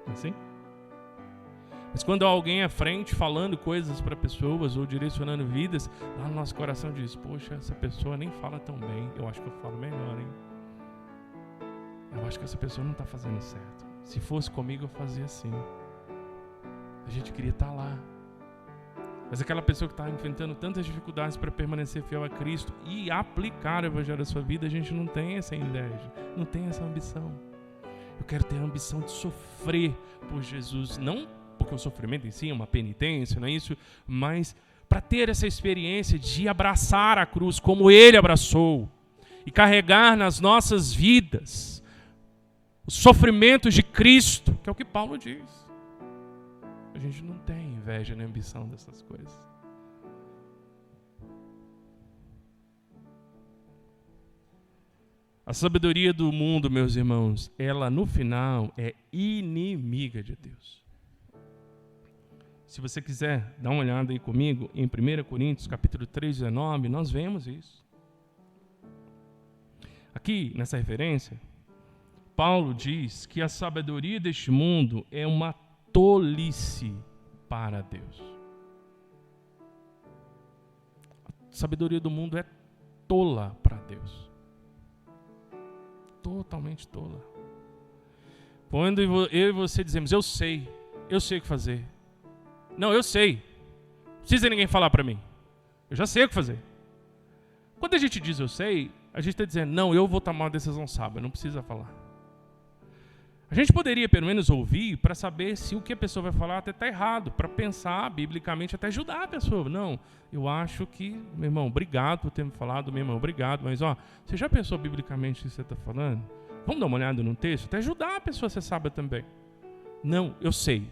Assim? Mas quando há alguém à frente falando coisas para pessoas ou direcionando vidas, lá no nosso coração diz: poxa, essa pessoa nem fala tão bem. Eu acho que eu falo melhor, hein? Eu acho que essa pessoa não está fazendo certo. Se fosse comigo, eu fazia assim. A gente queria estar lá. Mas aquela pessoa que está enfrentando tantas dificuldades para permanecer fiel a Cristo e aplicar o Evangelho à sua vida, a gente não tem essa inveja, não tem essa ambição. Eu quero ter a ambição de sofrer por Jesus, não porque o sofrimento em si é uma penitência, não é isso, mas para ter essa experiência de abraçar a cruz como Ele abraçou e carregar nas nossas vidas os sofrimentos de Cristo, que é o que Paulo diz. A gente não tem inveja nem ambição dessas coisas. A sabedoria do mundo, meus irmãos, ela no final é inimiga de Deus. Se você quiser dar uma olhada aí comigo em 1 Coríntios, capítulo 3, 19, nós vemos isso. Aqui, nessa referência, Paulo diz que a sabedoria deste mundo é uma tolice para Deus. A sabedoria do mundo é tola para Deus. Totalmente tola. Quando eu e você dizemos, eu sei o que fazer. Não, eu sei. Não precisa ninguém falar para mim. Eu já sei o que fazer. Quando a gente diz eu sei, a gente está dizendo, não, eu vou tomar uma decisão sábia, não precisa falar. A gente poderia pelo menos ouvir para saber se o que a pessoa vai falar até está errado, para pensar biblicamente, até ajudar a pessoa. Não, eu acho que, meu irmão, obrigado por ter me falado, meu irmão, obrigado, mas você já pensou biblicamente o que você está falando? Vamos dar uma olhada no texto, até ajudar a pessoa a ser sábia também. Não, eu sei.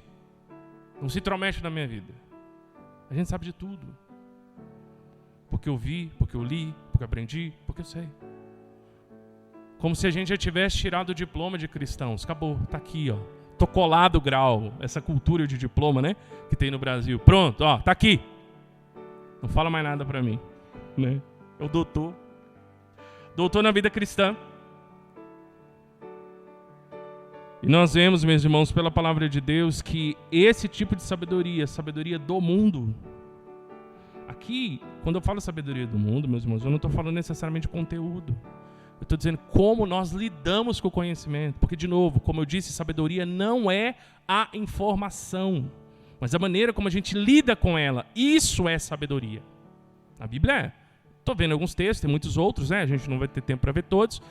Não se intromete na minha vida. A gente sabe de tudo. Porque eu vi, porque eu li, porque eu aprendi, porque eu sei. Como se a gente já tivesse tirado o diploma de cristãos. Acabou, tá aqui, ó. Tô colado o grau, essa cultura de diploma, né? Que tem no Brasil. Pronto, ó, tá aqui. Não fala mais nada pra mim, né? É o doutor. Doutor na vida cristã. E nós vemos, meus irmãos, pela palavra de Deus, que esse tipo de sabedoria, sabedoria do mundo. Aqui, quando eu falo sabedoria do mundo, meus irmãos, eu não estou falando necessariamente de conteúdo. Eu estou dizendo como nós lidamos com o conhecimento. Porque, de novo, como eu disse, sabedoria não é a informação, mas a maneira como a gente lida com ela. Isso é sabedoria. A Bíblia é. Estou vendo alguns textos, tem muitos outros, né? A gente não vai ter tempo para ver todos.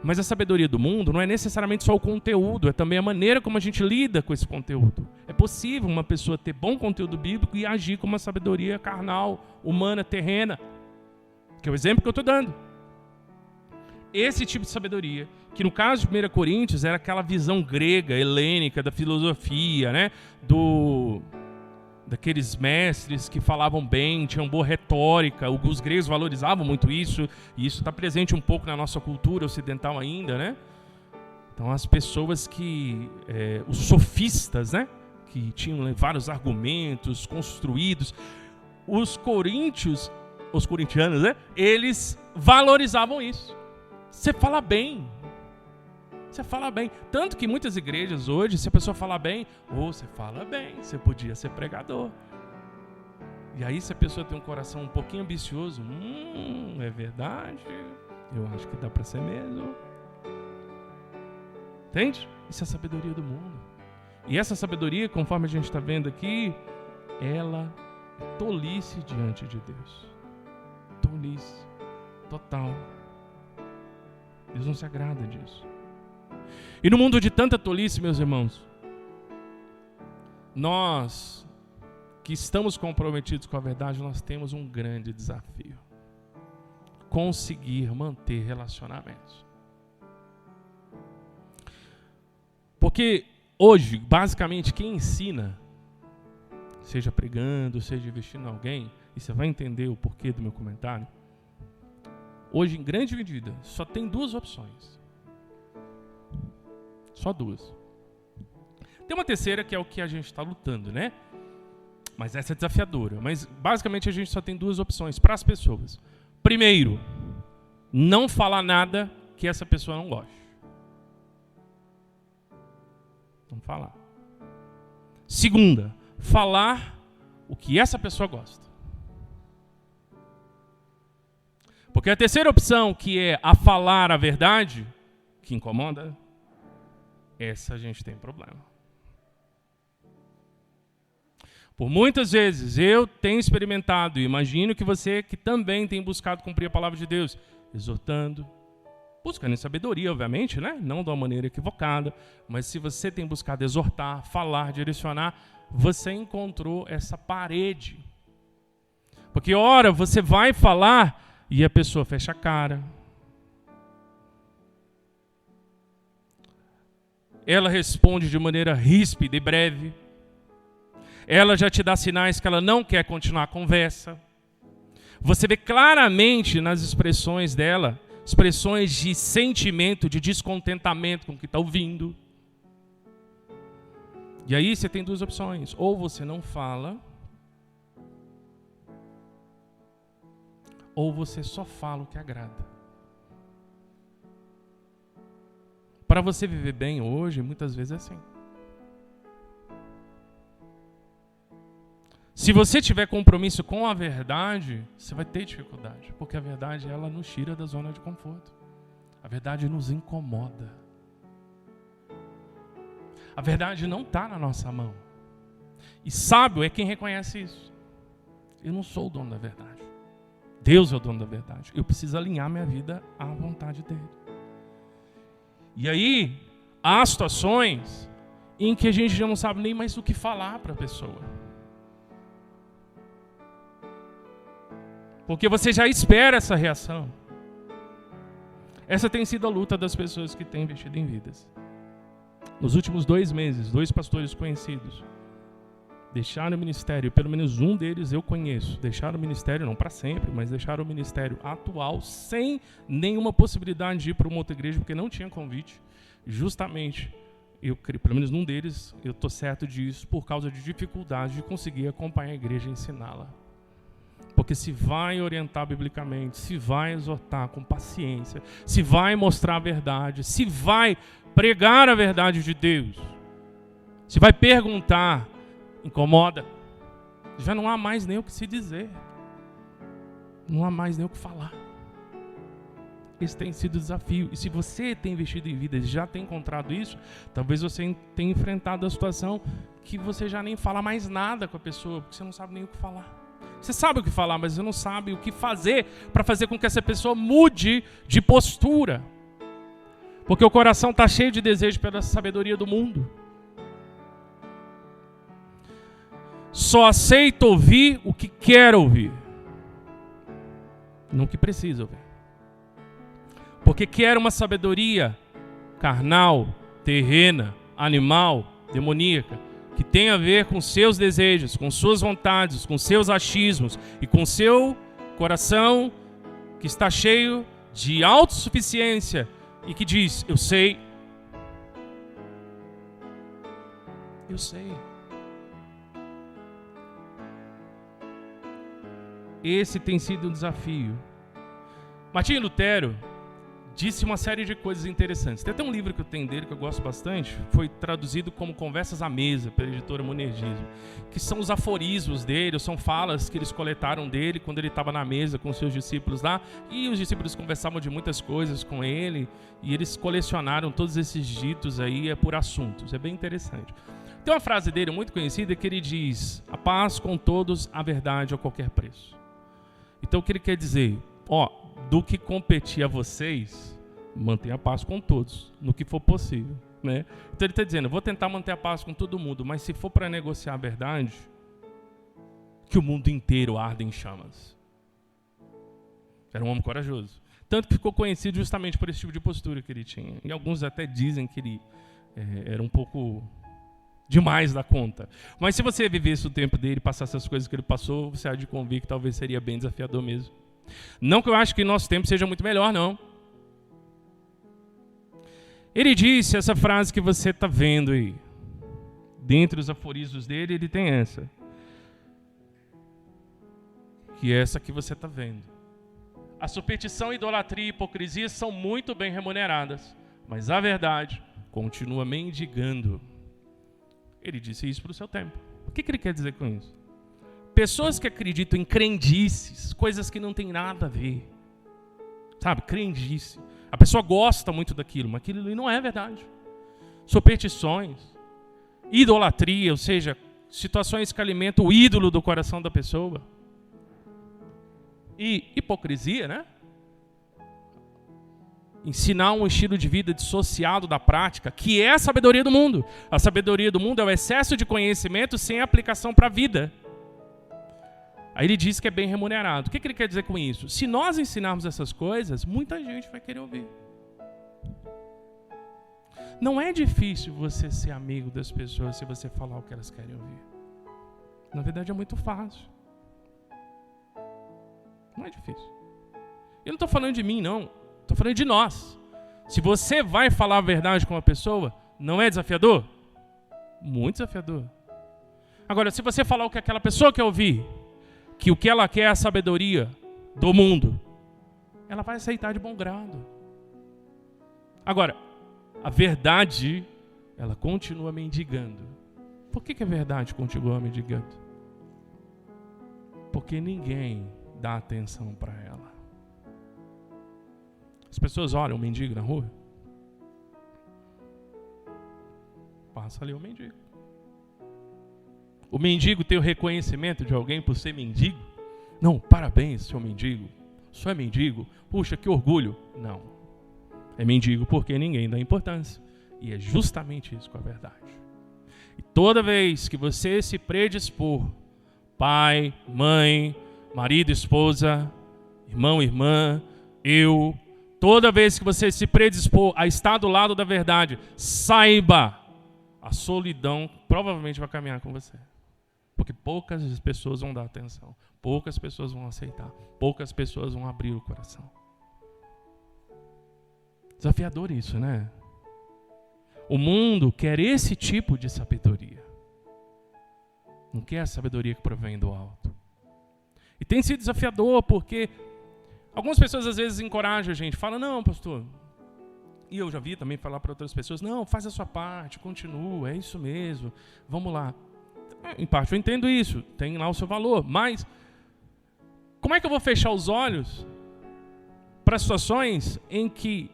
Mas a sabedoria do mundo não é necessariamente só o conteúdo, é também a maneira como a gente lida com esse conteúdo. É possível uma pessoa ter bom conteúdo bíblico e agir com uma sabedoria carnal, humana, terrena, que é o exemplo que eu estou dando. Esse tipo de sabedoria, que no caso de 1 Coríntios era aquela visão grega, helênica, da filosofia, né? Daqueles mestres que falavam bem, tinham boa retórica, os gregos valorizavam muito isso, e isso está presente um pouco na nossa cultura ocidental ainda, né? Então as pessoas os sofistas, né? Que tinham vários argumentos construídos, os corintianos, né? Eles valorizavam isso. Você fala bem. Você fala bem. Tanto que muitas igrejas hoje, se a pessoa falar bem, você fala bem, você podia ser pregador. E aí, se a pessoa tem um coração um pouquinho ambicioso, é verdade, eu acho que dá para ser mesmo. Entende? Isso é a sabedoria do mundo. E essa sabedoria, conforme a gente está vendo aqui, ela é tolice diante de Deus. Tolice. Total. Deus não se agrada disso. E no mundo de tanta tolice, meus irmãos, nós que estamos comprometidos com a verdade, nós temos um grande desafio. Conseguir manter relacionamentos. Porque hoje, basicamente, quem ensina, seja pregando, seja investindo em alguém, e você vai entender o porquê do meu comentário, hoje, em grande medida, só tem duas opções. Só duas. Tem uma terceira que é o que a gente está lutando, né? Mas essa é desafiadora. Mas basicamente a gente só tem duas opções para as pessoas. Primeiro, não falar nada que essa pessoa não goste. Não falar. Segunda, falar o que essa pessoa gosta. Porque a terceira opção, que é a falar a verdade, que incomoda, essa a gente tem problema. Por muitas vezes eu tenho experimentado, e imagino que você que também tem buscado cumprir a palavra de Deus, exortando, buscando em sabedoria, obviamente, né? Não de uma maneira equivocada, mas se você tem buscado exortar, falar, direcionar, você encontrou essa parede. Porque ora você vai falar e a pessoa fecha a cara. Ela responde de maneira ríspida e breve. Ela já te dá sinais que ela não quer continuar a conversa. Você vê claramente nas expressões dela expressões de sentimento, de descontentamento com o que está ouvindo. E aí você tem duas opções. Ou você não fala, ou você só fala o que agrada. Para você viver bem hoje, muitas vezes é assim. Se você tiver compromisso com a verdade, você vai ter dificuldade, porque a verdade, ela nos tira da zona de conforto. A verdade nos incomoda. A verdade não está na nossa mão. E sábio é quem reconhece isso. Eu não sou o dono da verdade. Deus é o dono da verdade. Eu preciso alinhar minha vida à vontade dele. E aí, há situações em que a gente já não sabe nem mais o que falar para a pessoa. Porque você já espera essa reação. Essa tem sido a luta das pessoas que têm investido em vidas. Nos últimos 2 meses, 2 pastores conhecidos deixaram o ministério, pelo menos um deles eu conheço, deixaram o ministério, não para sempre, mas deixaram o ministério atual sem nenhuma possibilidade de ir para uma outra igreja, porque não tinha convite. Justamente, pelo menos num deles, eu estou certo disso, por causa de dificuldade de conseguir acompanhar a igreja e ensiná-la. Porque se vai orientar biblicamente, se vai exortar com paciência, se vai mostrar a verdade, se vai pregar a verdade de Deus, se vai perguntar, incomoda, já não há mais nem o que se dizer, não há mais nem o que falar. Esse tem sido o desafio. E se você tem investido em vida e já tem encontrado isso, talvez você tenha enfrentado a situação que você já nem fala mais nada com a pessoa, porque você não sabe nem o que falar. Você sabe o que falar, mas você não sabe o que fazer para fazer com que essa pessoa mude de postura. Porque o coração está cheio de desejo pela sabedoria do mundo. Só aceita ouvir o que quer ouvir, não o que precisa ouvir. Porque quer uma sabedoria carnal, terrena, animal, demoníaca, que tem a ver com seus desejos, com suas vontades, com seus achismos e com seu coração que está cheio de autossuficiência e que diz, eu sei. Eu sei. Esse tem sido um desafio. Martinho Lutero disse uma série de coisas interessantes. Tem até um livro que eu tenho dele que eu gosto bastante, foi traduzido como Conversas à Mesa pela editora Monergismo, que são os aforismos dele, são falas que eles coletaram dele quando ele estava na mesa com seus discípulos lá, e os discípulos conversavam de muitas coisas com ele, e eles colecionaram todos esses ditos aí por assuntos. É bem interessante. Tem uma frase dele muito conhecida que ele diz, a paz com todos, a verdade a qualquer preço. Então o que ele quer dizer? Do que competir a vocês, mantenha a paz com todos, no que for possível, né? Então ele está dizendo, vou tentar manter a paz com todo mundo, mas se for para negociar a verdade, que o mundo inteiro arde em chamas. Era um homem corajoso. Tanto que ficou conhecido justamente por esse tipo de postura que ele tinha. E alguns até dizem que ele era um pouco demais da conta. Mas se você vivesse o tempo dele, passasse as coisas que ele passou, você há de convir que talvez seria bem desafiador mesmo. Não que eu acho que nosso tempo seja muito melhor, não. Ele disse essa frase que você está vendo aí. Dentre os aforismos dele, ele tem essa. Que é essa que você está vendo. A superstição, idolatria e hipocrisia são muito bem remuneradas, mas a verdade continua mendigando. Ele disse isso para o seu tempo. O que ele quer dizer com isso? Pessoas que acreditam em crendices, coisas que não tem nada a ver. Sabe, crendice. A pessoa gosta muito daquilo, mas aquilo ali não é verdade. Superstições, idolatria, ou seja, situações que alimentam o ídolo do coração da pessoa. E hipocrisia, né? Ensinar um estilo de vida dissociado da prática, que é a sabedoria do mundo. A sabedoria do mundo é o excesso de conhecimento sem aplicação para a vida. Aí ele diz que é bem remunerado. O que ele quer dizer com isso? Se nós ensinarmos essas coisas, muita gente vai querer ouvir. Não é difícil você ser amigo das pessoas se você falar o que elas querem ouvir. Na verdade é muito fácil. Não é difícil. Eu não estou falando de mim, não. Estou falando de nós. Se você vai falar a verdade com uma pessoa, não é desafiador? Muito desafiador. Agora, se você falar o que aquela pessoa quer ouvir, que o que ela quer é a sabedoria do mundo, ela vai aceitar de bom grado. Agora, a verdade, ela continua mendigando. Por que a verdade continua mendigando? Porque ninguém dá atenção para ela. As pessoas olham o mendigo na rua. Passa ali o mendigo. O mendigo tem o reconhecimento de alguém por ser mendigo? Não, parabéns, seu mendigo. O senhor é mendigo? Puxa, que orgulho. Não. É mendigo porque ninguém dá importância. E é justamente isso com a verdade. E toda vez que você se predispor, pai, mãe, marido, esposa, irmão, irmã, eu, toda vez que você se predispor a estar do lado da verdade, saiba, a solidão provavelmente vai caminhar com você. Porque poucas pessoas vão dar atenção, poucas pessoas vão aceitar, poucas pessoas vão abrir o coração. Desafiador isso, né? O mundo quer esse tipo de sabedoria. Não quer a sabedoria que provém do alto. E tem sido desafiador porque algumas pessoas às vezes encorajam a gente, falam, não, pastor. E eu já vi também falar para outras pessoas, não, faz a sua parte, continua, é isso mesmo, vamos lá. Em parte eu entendo isso, tem lá o seu valor, mas como é que eu vou fechar os olhos para situações em que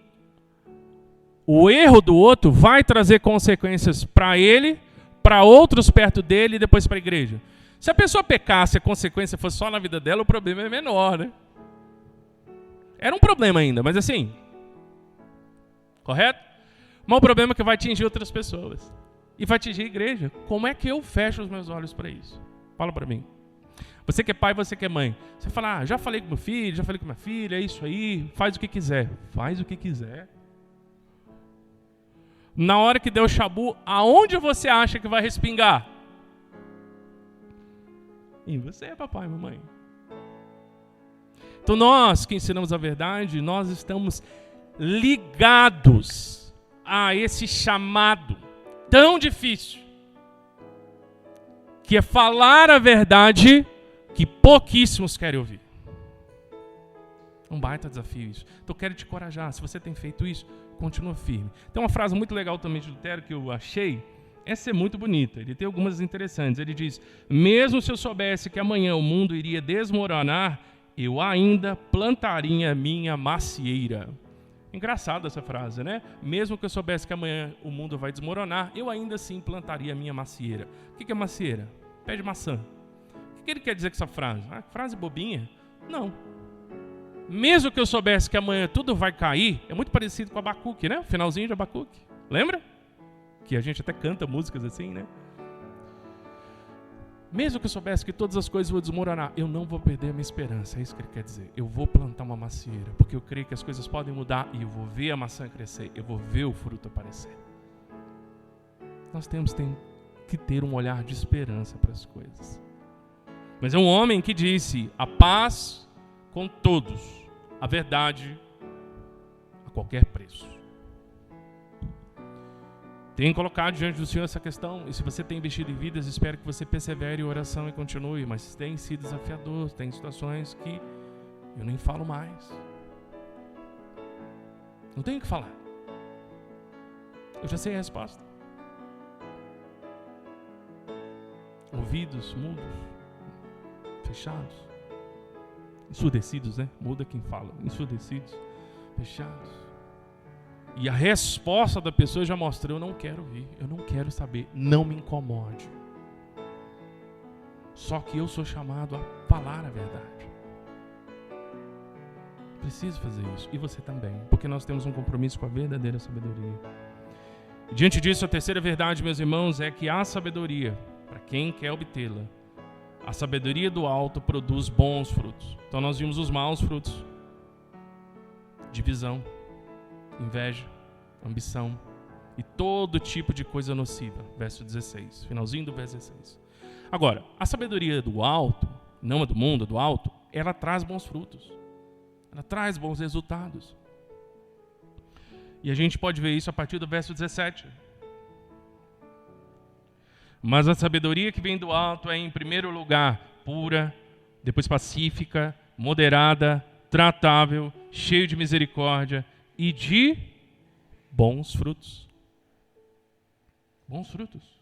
o erro do outro vai trazer consequências para ele, para outros perto dele e depois para a igreja? Se a pessoa pecasse, a consequência fosse só na vida dela, o problema é menor, né? Era um problema ainda, mas assim, correto? Mas o problema é que vai atingir outras pessoas. E vai atingir a igreja. Como é que eu fecho os meus olhos para isso? Fala para mim. Você que é pai, você que é mãe. Você fala, já falei com meu filho, já falei com minha filha, é isso aí, faz o que quiser. Faz o que quiser. Na hora que der o chabu, aonde você acha que vai respingar? Em você, papai e mamãe. Então nós que ensinamos a verdade, nós estamos ligados a esse chamado tão difícil, que é falar a verdade que pouquíssimos querem ouvir. Um baita desafio isso. Então eu quero te encorajar, se você tem feito isso, continua firme. Tem uma frase muito legal também de Lutero que eu achei, essa é muito bonita, ele tem algumas interessantes. Ele diz, mesmo se eu soubesse que amanhã o mundo iria desmoronar, eu ainda plantaria minha macieira. Engraçada essa frase, né? Mesmo que eu soubesse que amanhã o mundo vai desmoronar, eu ainda assim plantaria a minha macieira. O que é macieira? Pé de maçã. O que ele quer dizer com essa frase? Ah, frase bobinha? Não. Mesmo que eu soubesse que amanhã tudo vai cair, é muito parecido com Abacuque, né? O finalzinho de Abacuque. Lembra? Que a gente até canta músicas assim, né? Mesmo que eu soubesse que todas as coisas vão desmoronar, eu não vou perder a minha esperança. É isso que ele quer dizer. Eu vou plantar uma macieira, porque eu creio que as coisas podem mudar e eu vou ver a maçã crescer, eu vou ver o fruto aparecer. Nós temos que ter um olhar de esperança para as coisas. Mas é um homem que disse, a paz com todos, a verdade a qualquer preço. Tem colocado diante do Senhor essa questão, e se você tem investido em vidas, espero que você persevere em oração e continue, mas tem sido desafiador, tem situações que eu nem falo mais. Não tenho o que falar. Eu já sei a resposta. Ouvidos mudos, fechados, ensurdecidos, né? Muda quem fala, ensurdecidos, fechados. E a resposta da pessoa já mostra, eu não quero ouvir, eu não quero saber, não me incomode. Só que eu sou chamado a falar a verdade. Preciso fazer isso, e você também, porque nós temos um compromisso com a verdadeira sabedoria. E diante disso, a terceira verdade, meus irmãos, é que a sabedoria, para quem quer obtê-la, a sabedoria do alto produz bons frutos. Então nós vimos os maus frutos: divisão, inveja, ambição e todo tipo de coisa nociva. Verso 16, finalzinho do verso 16. Agora, a sabedoria do alto, não a do mundo, a do alto, ela traz bons frutos. Ela traz bons resultados. E a gente pode ver isso a partir do verso 17. Mas a sabedoria que vem do alto é, em primeiro lugar, pura, depois pacífica, moderada, tratável, cheio de misericórdia e de bons frutos. Bons frutos.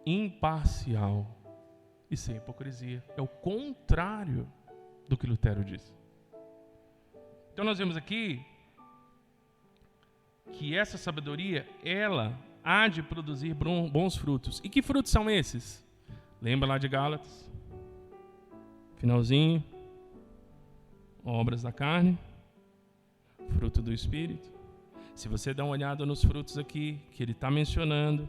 Imparcial e sem hipocrisia. É o contrário do que Lutero disse. Então nós vemos aqui que essa sabedoria, ela há de produzir bons frutos. E que frutos são esses? Lembra lá de Gálatas? Finalzinho. Obras da carne, fruto do Espírito. Se você dá uma olhada nos frutos aqui, que ele está mencionando,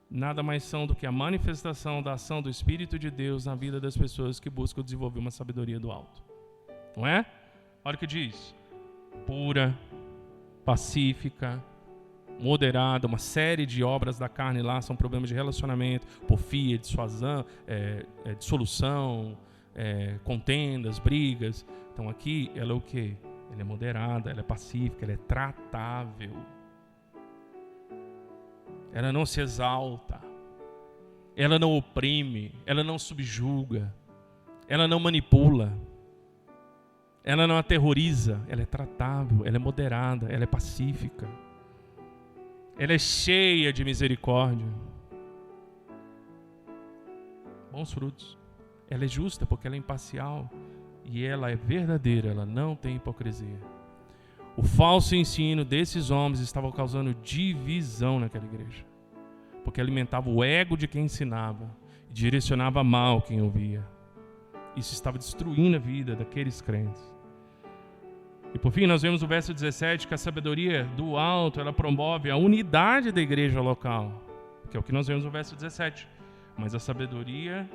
nada mais são do que a manifestação da ação do Espírito de Deus na vida das pessoas que buscam desenvolver uma sabedoria do alto. Não é? Olha o que diz. Pura, pacífica, moderada, uma série de obras da carne lá são problemas de relacionamento, porfia, dissuasão, dissolução, contendas, brigas. Então aqui ela é o quê? Ela é moderada, ela é pacífica, ela é tratável. Ela não se exalta, ela não oprime, ela não subjuga, ela não manipula, ela não aterroriza, ela é tratável, ela é moderada, ela é pacífica, ela é cheia de misericórdia. Bons frutos. Ela é justa porque ela é imparcial e ela é verdadeira, ela não tem hipocrisia. O falso ensino desses homens estava causando divisão naquela igreja, porque alimentava o ego de quem ensinava e direcionava mal quem ouvia. Isso estava destruindo a vida daqueles crentes. E por fim nós vemos no verso 17 que a sabedoria do alto, ela promove a unidade da igreja local, que é o que nós vemos no verso 17. Mas a sabedoria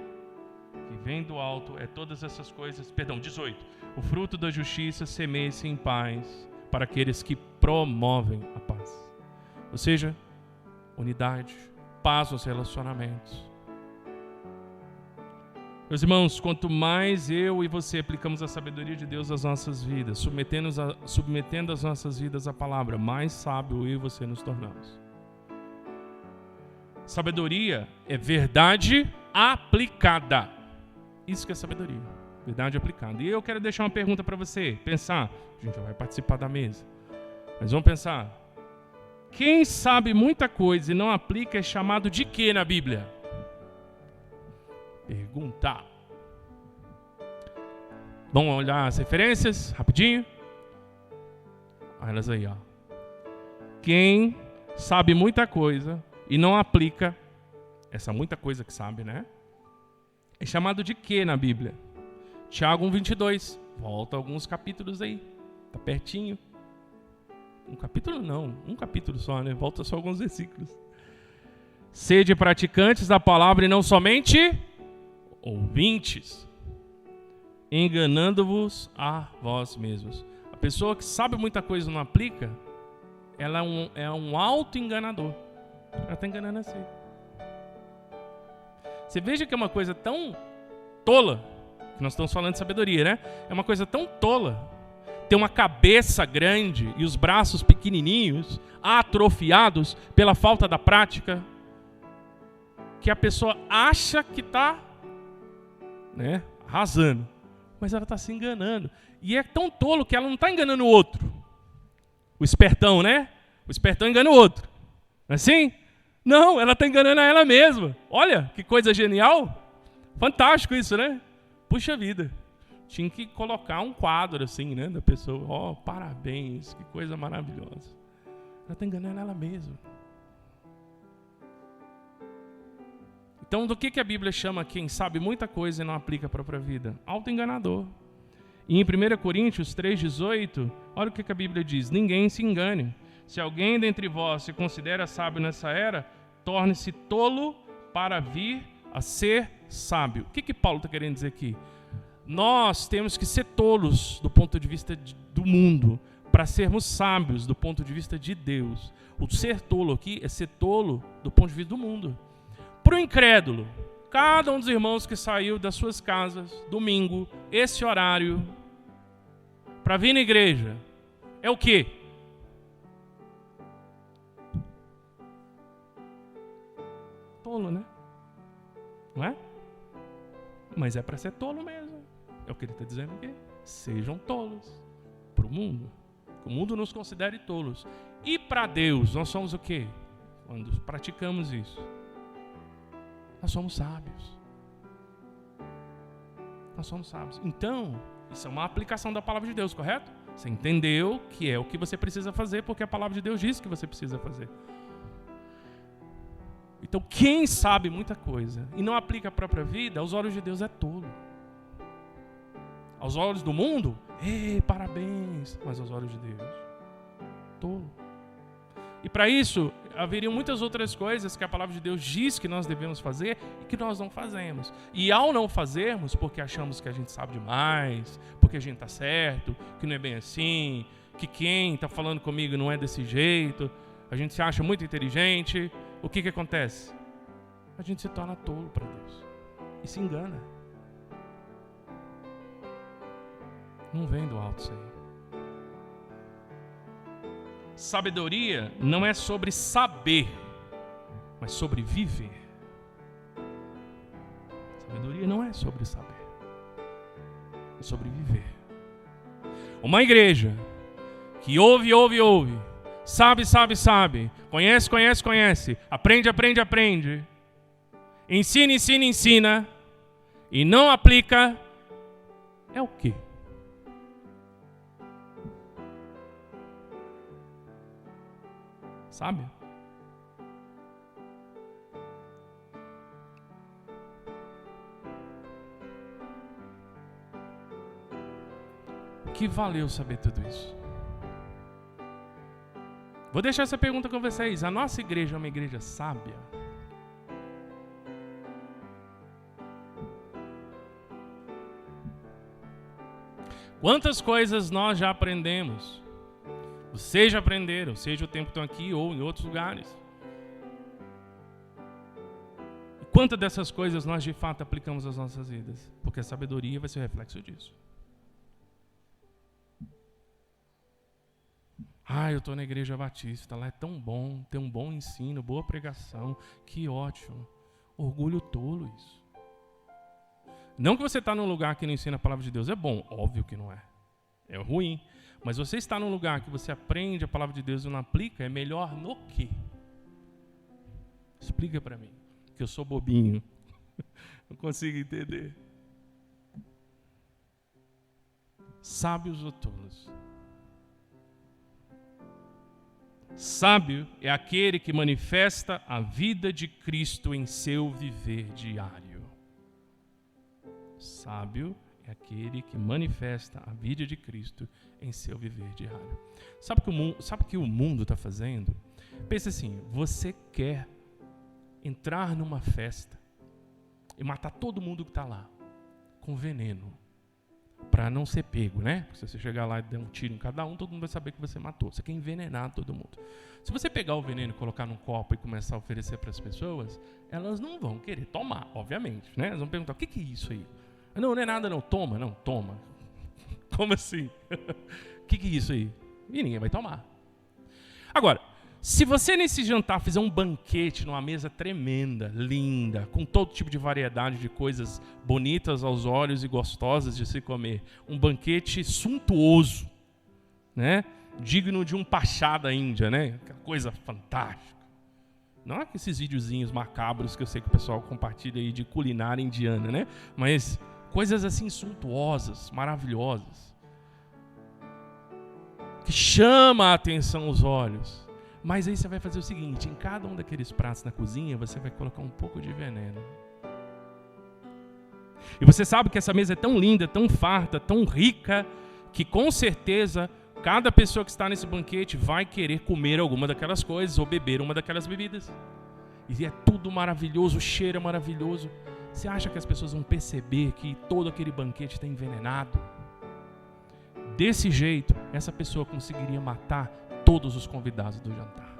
que vem do alto é todas essas coisas, 18. O fruto da justiça semeia-se em paz para aqueles que promovem a paz. Ou seja, unidade, paz nos relacionamentos. Meus irmãos, quanto mais eu e você aplicamos a sabedoria de Deus às nossas vidas, submetendo as nossas vidas à palavra, mais sábio eu e você nos tornamos. Sabedoria é verdade aplicada. Isso que é sabedoria, verdade aplicada. E eu quero deixar uma pergunta para você pensar. A gente vai participar da mesa, mas vamos pensar. Quem sabe muita coisa e não aplica é chamado de quê na Bíblia? Perguntar. Vamos olhar as referências rapidinho. Olha elas aí, ó. Quem sabe muita coisa e não aplica essa muita coisa que sabe, né? É chamado de quê na Bíblia? Tiago 1:22. Volta alguns capítulos aí. Tá pertinho. Um capítulo não, um capítulo só, né? Volta só alguns versículos. Sede praticantes da palavra e não somente ouvintes, enganando-vos a vós mesmos. A pessoa que sabe muita coisa e não aplica, ela é um auto-enganador. Ela está enganando a si. Você veja que é uma coisa tão tola, que nós estamos falando de sabedoria, né? É uma coisa tão tola ter uma cabeça grande e os braços pequenininhos, atrofiados pela falta da prática, que a pessoa acha que está, né, arrasando, mas ela está se enganando. E é tão tolo que ela não está enganando o outro. O espertão, né? O espertão engana o outro. Não é assim? Não, ela está enganando a ela mesma. Olha, que coisa genial. Fantástico isso, né? Puxa vida. Tinha que colocar um quadro assim, né? Da pessoa. Ó, parabéns, que coisa maravilhosa. Ela está enganando ela mesma. Então, do que a Bíblia chama quem sabe muita coisa e não aplica a própria vida? Auto-enganador. E em 1 Coríntios 3,18, olha o que a Bíblia diz. Ninguém se engane. Se alguém dentre vós se considera sábio nessa era, torne-se tolo para vir a ser sábio. O que Paulo está querendo dizer aqui? Nós temos que ser tolos do ponto de vista do mundo para sermos sábios do ponto de vista de Deus. O ser tolo aqui é ser tolo do ponto de vista do mundo. Para o incrédulo, cada um dos irmãos que saiu das suas casas, domingo, esse horário, para vir na igreja, é o quê? Tolo, né? Não é? Mas é para ser tolo mesmo. É o que ele está dizendo aqui. Sejam tolos para o mundo. Que o mundo nos considere tolos. E para Deus, nós somos o quê? Quando praticamos isso, nós somos sábios. Nós somos sábios. Então, isso é uma aplicação da palavra de Deus, correto? Você entendeu que é o que você precisa fazer, porque a palavra de Deus diz que você precisa fazer. Então, quem sabe muita coisa e não aplica a própria vida, aos olhos de Deus é tolo. Aos olhos do mundo, parabéns. Mas aos olhos de Deus, tolo. E para isso, haveriam muitas outras coisas que a palavra de Deus diz que nós devemos fazer e que nós não fazemos. E ao não fazermos, porque achamos que a gente sabe demais, porque a gente está certo, que não é bem assim, que quem está falando comigo não é desse jeito, a gente se acha muito inteligente, o que acontece? A gente se torna tolo para Deus e se engana. Não vem do alto isso aí. Sabedoria não é sobre saber, mas sobre viver. Sabedoria não é sobre saber, é sobre viver. Uma igreja que ouve, sabe, conhece, aprende, ensina, e não aplica, é o quê? Sabe? O que valeu saber tudo isso? Vou deixar essa pergunta com vocês. A nossa igreja é uma igreja sábia? Quantas coisas nós já aprendemos? Vocês já aprenderam, seja o tempo que estão aqui ou em outros lugares. E quantas dessas coisas nós de fato aplicamos às nossas vidas? Porque a sabedoria vai ser o reflexo disso. Eu estou na igreja batista, lá é tão bom, tem um bom ensino, boa pregação, que ótimo. Orgulho tolo isso. Não que você está num lugar que não ensina a palavra de Deus, é bom, óbvio que não é. É ruim. Mas você está num lugar que você aprende a palavra de Deus e não aplica, é melhor no quê? Explica para mim, que eu sou bobinho. Não consigo entender. Sábios ou tolos? Sábio é aquele que manifesta a vida de Cristo em seu viver diário. Sábio é aquele que manifesta a vida de Cristo em seu viver diário. Sabe o que o mundo está fazendo? Pensa assim, você quer entrar numa festa e matar todo mundo que está lá com veneno para não ser pego, né? Se você chegar lá e der um tiro em cada um, todo mundo vai saber que você matou. Você quer envenenar todo mundo. Se você pegar o veneno e colocar num copo e começar a oferecer para as pessoas, elas não vão querer tomar, obviamente, né? Elas vão perguntar, o que é isso aí? Não é nada não, toma. Como assim? O que é isso aí? E ninguém vai tomar. Agora, se você nesse jantar fizer um banquete numa mesa tremenda, linda, com todo tipo de variedade de coisas bonitas aos olhos e gostosas de se comer, um banquete suntuoso, né? Digno de um pachá da Índia, né? Aquela coisa fantástica. Não é esses videozinhos macabros que eu sei que o pessoal compartilha aí de culinária indiana, né? Mas coisas assim suntuosas, maravilhosas, que chama a atenção os olhos. Mas aí você vai fazer o seguinte, em cada um daqueles pratos na cozinha, você vai colocar um pouco de veneno. E você sabe que essa mesa é tão linda, tão farta, tão rica, que com certeza cada pessoa que está nesse banquete vai querer comer alguma daquelas coisas ou beber uma daquelas bebidas. E é tudo maravilhoso, o cheiro é maravilhoso. Você acha que as pessoas vão perceber que todo aquele banquete está envenenado? Desse jeito, essa pessoa conseguiria matar todos os convidados do jantar.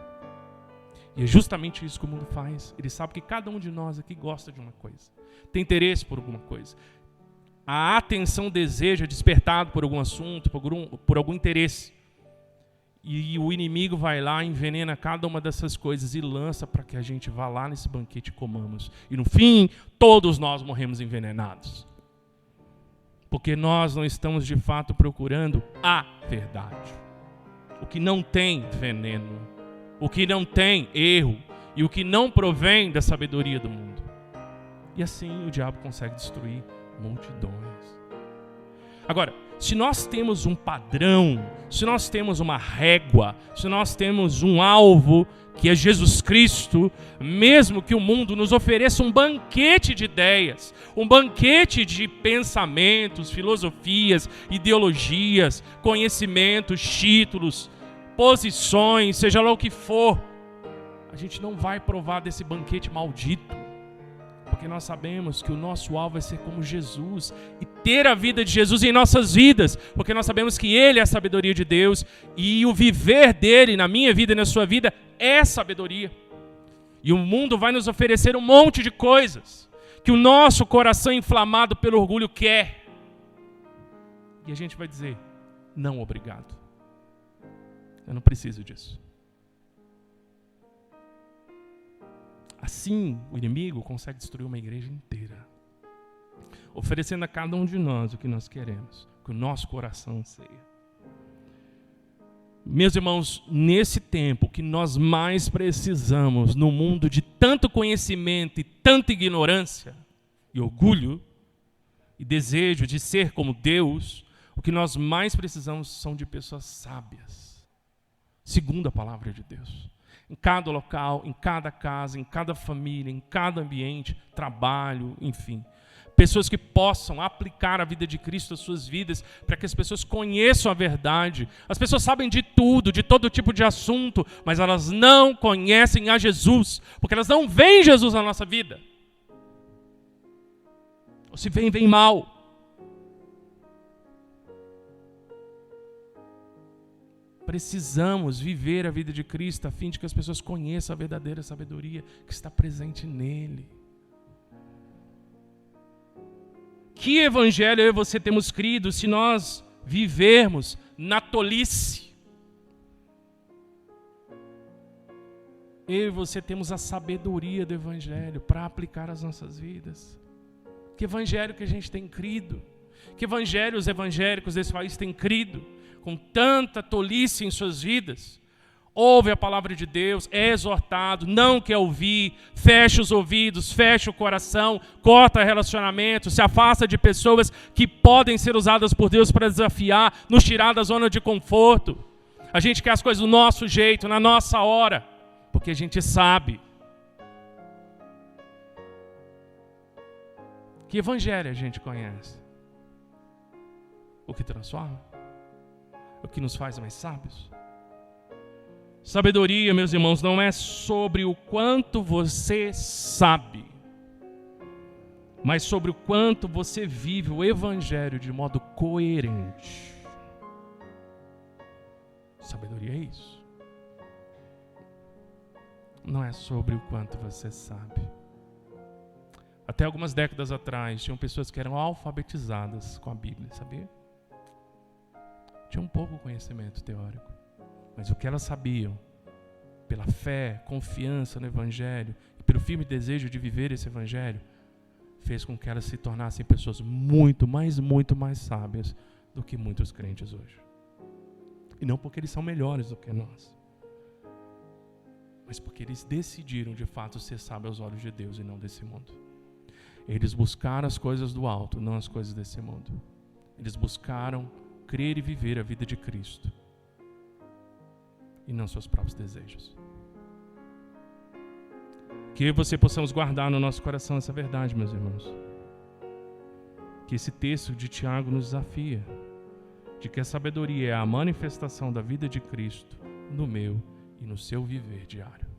E é justamente isso que o mundo faz. Ele sabe que cada um de nós aqui gosta de uma coisa, tem interesse por alguma coisa. A atenção, o desejo é despertado por algum assunto, por algum interesse. E o inimigo vai lá, envenena cada uma dessas coisas e lança para que a gente vá lá nesse banquete e comamos. E no fim, todos nós morremos envenenados. Porque nós não estamos de fato procurando a verdade. O que não tem veneno, o que não tem erro e o que não provém da sabedoria do mundo. E assim o diabo consegue destruir multidões. Agora, se nós temos um padrão, se nós temos uma régua, se nós temos um alvo, que é Jesus Cristo, mesmo que o mundo nos ofereça um banquete de ideias, um banquete de pensamentos, filosofias, ideologias, conhecimentos, títulos, posições, seja lá o que for, a gente não vai provar desse banquete maldito. Porque nós sabemos que o nosso alvo é ser como Jesus e ter a vida de Jesus em nossas vidas. Porque nós sabemos que Ele é a sabedoria de Deus e o viver dele na minha vida e na sua vida é sabedoria. E o mundo vai nos oferecer um monte de coisas que o nosso coração inflamado pelo orgulho quer. E a gente vai dizer, não, obrigado. Eu não preciso disso. Assim, o inimigo consegue destruir uma igreja inteira, oferecendo a cada um de nós o que nós queremos, o que o nosso coração anseia. Meus irmãos, nesse tempo que nós mais precisamos, no mundo de tanto conhecimento e tanta ignorância, e orgulho, e desejo de ser como Deus, o que nós mais precisamos são de pessoas sábias, segundo a palavra de Deus. Em cada local, em cada casa, em cada família, em cada ambiente, trabalho, enfim. Pessoas que possam aplicar a vida de Cristo às suas vidas, para que as pessoas conheçam a verdade. As pessoas sabem de tudo, de todo tipo de assunto, mas elas não conhecem a Jesus, porque elas não veem Jesus na nossa vida. Ou se vem, vem mal. Precisamos viver a vida de Cristo a fim de que as pessoas conheçam a verdadeira sabedoria que está presente nele. Que evangelho eu e você temos crido se nós vivermos na tolice? Eu e você temos a sabedoria do evangelho para aplicar às nossas vidas. Que evangelho que a gente tem crido? Que evangelho os evangélicos desse país têm crido? Com tanta tolice em suas vidas, ouve a palavra de Deus, é exortado, não quer ouvir, fecha os ouvidos, fecha o coração, corta relacionamento, se afasta de pessoas que podem ser usadas por Deus para desafiar, nos tirar da zona de conforto. A gente quer as coisas do nosso jeito, na nossa hora, porque a gente sabe. Que evangelho a gente conhece? O que transforma? O que nos faz mais sábios? Sabedoria, meus irmãos, não é sobre o quanto você sabe, mas sobre o quanto você vive o evangelho de modo coerente. Sabedoria é isso. Não é sobre o quanto você sabe. Até algumas décadas atrás, tinham pessoas que eram alfabetizadas com a Bíblia, sabia? Tinham pouco conhecimento teórico, mas o que elas sabiam, pela fé, confiança no Evangelho, e pelo firme desejo de viver esse Evangelho, fez com que elas se tornassem pessoas muito mais sábias do que muitos crentes hoje. E não porque eles são melhores do que nós, mas porque eles decidiram de fato ser sábios aos olhos de Deus e não desse mundo. Eles buscaram as coisas do alto, não as coisas desse mundo. Eles buscaram crer e viver a vida de Cristo e não seus próprios desejos. Que eu e você possamos guardar no nosso coração essa verdade, meus irmãos. Que esse texto de Tiago nos desafia de que a sabedoria é a manifestação da vida de Cristo no meu e no seu viver diário.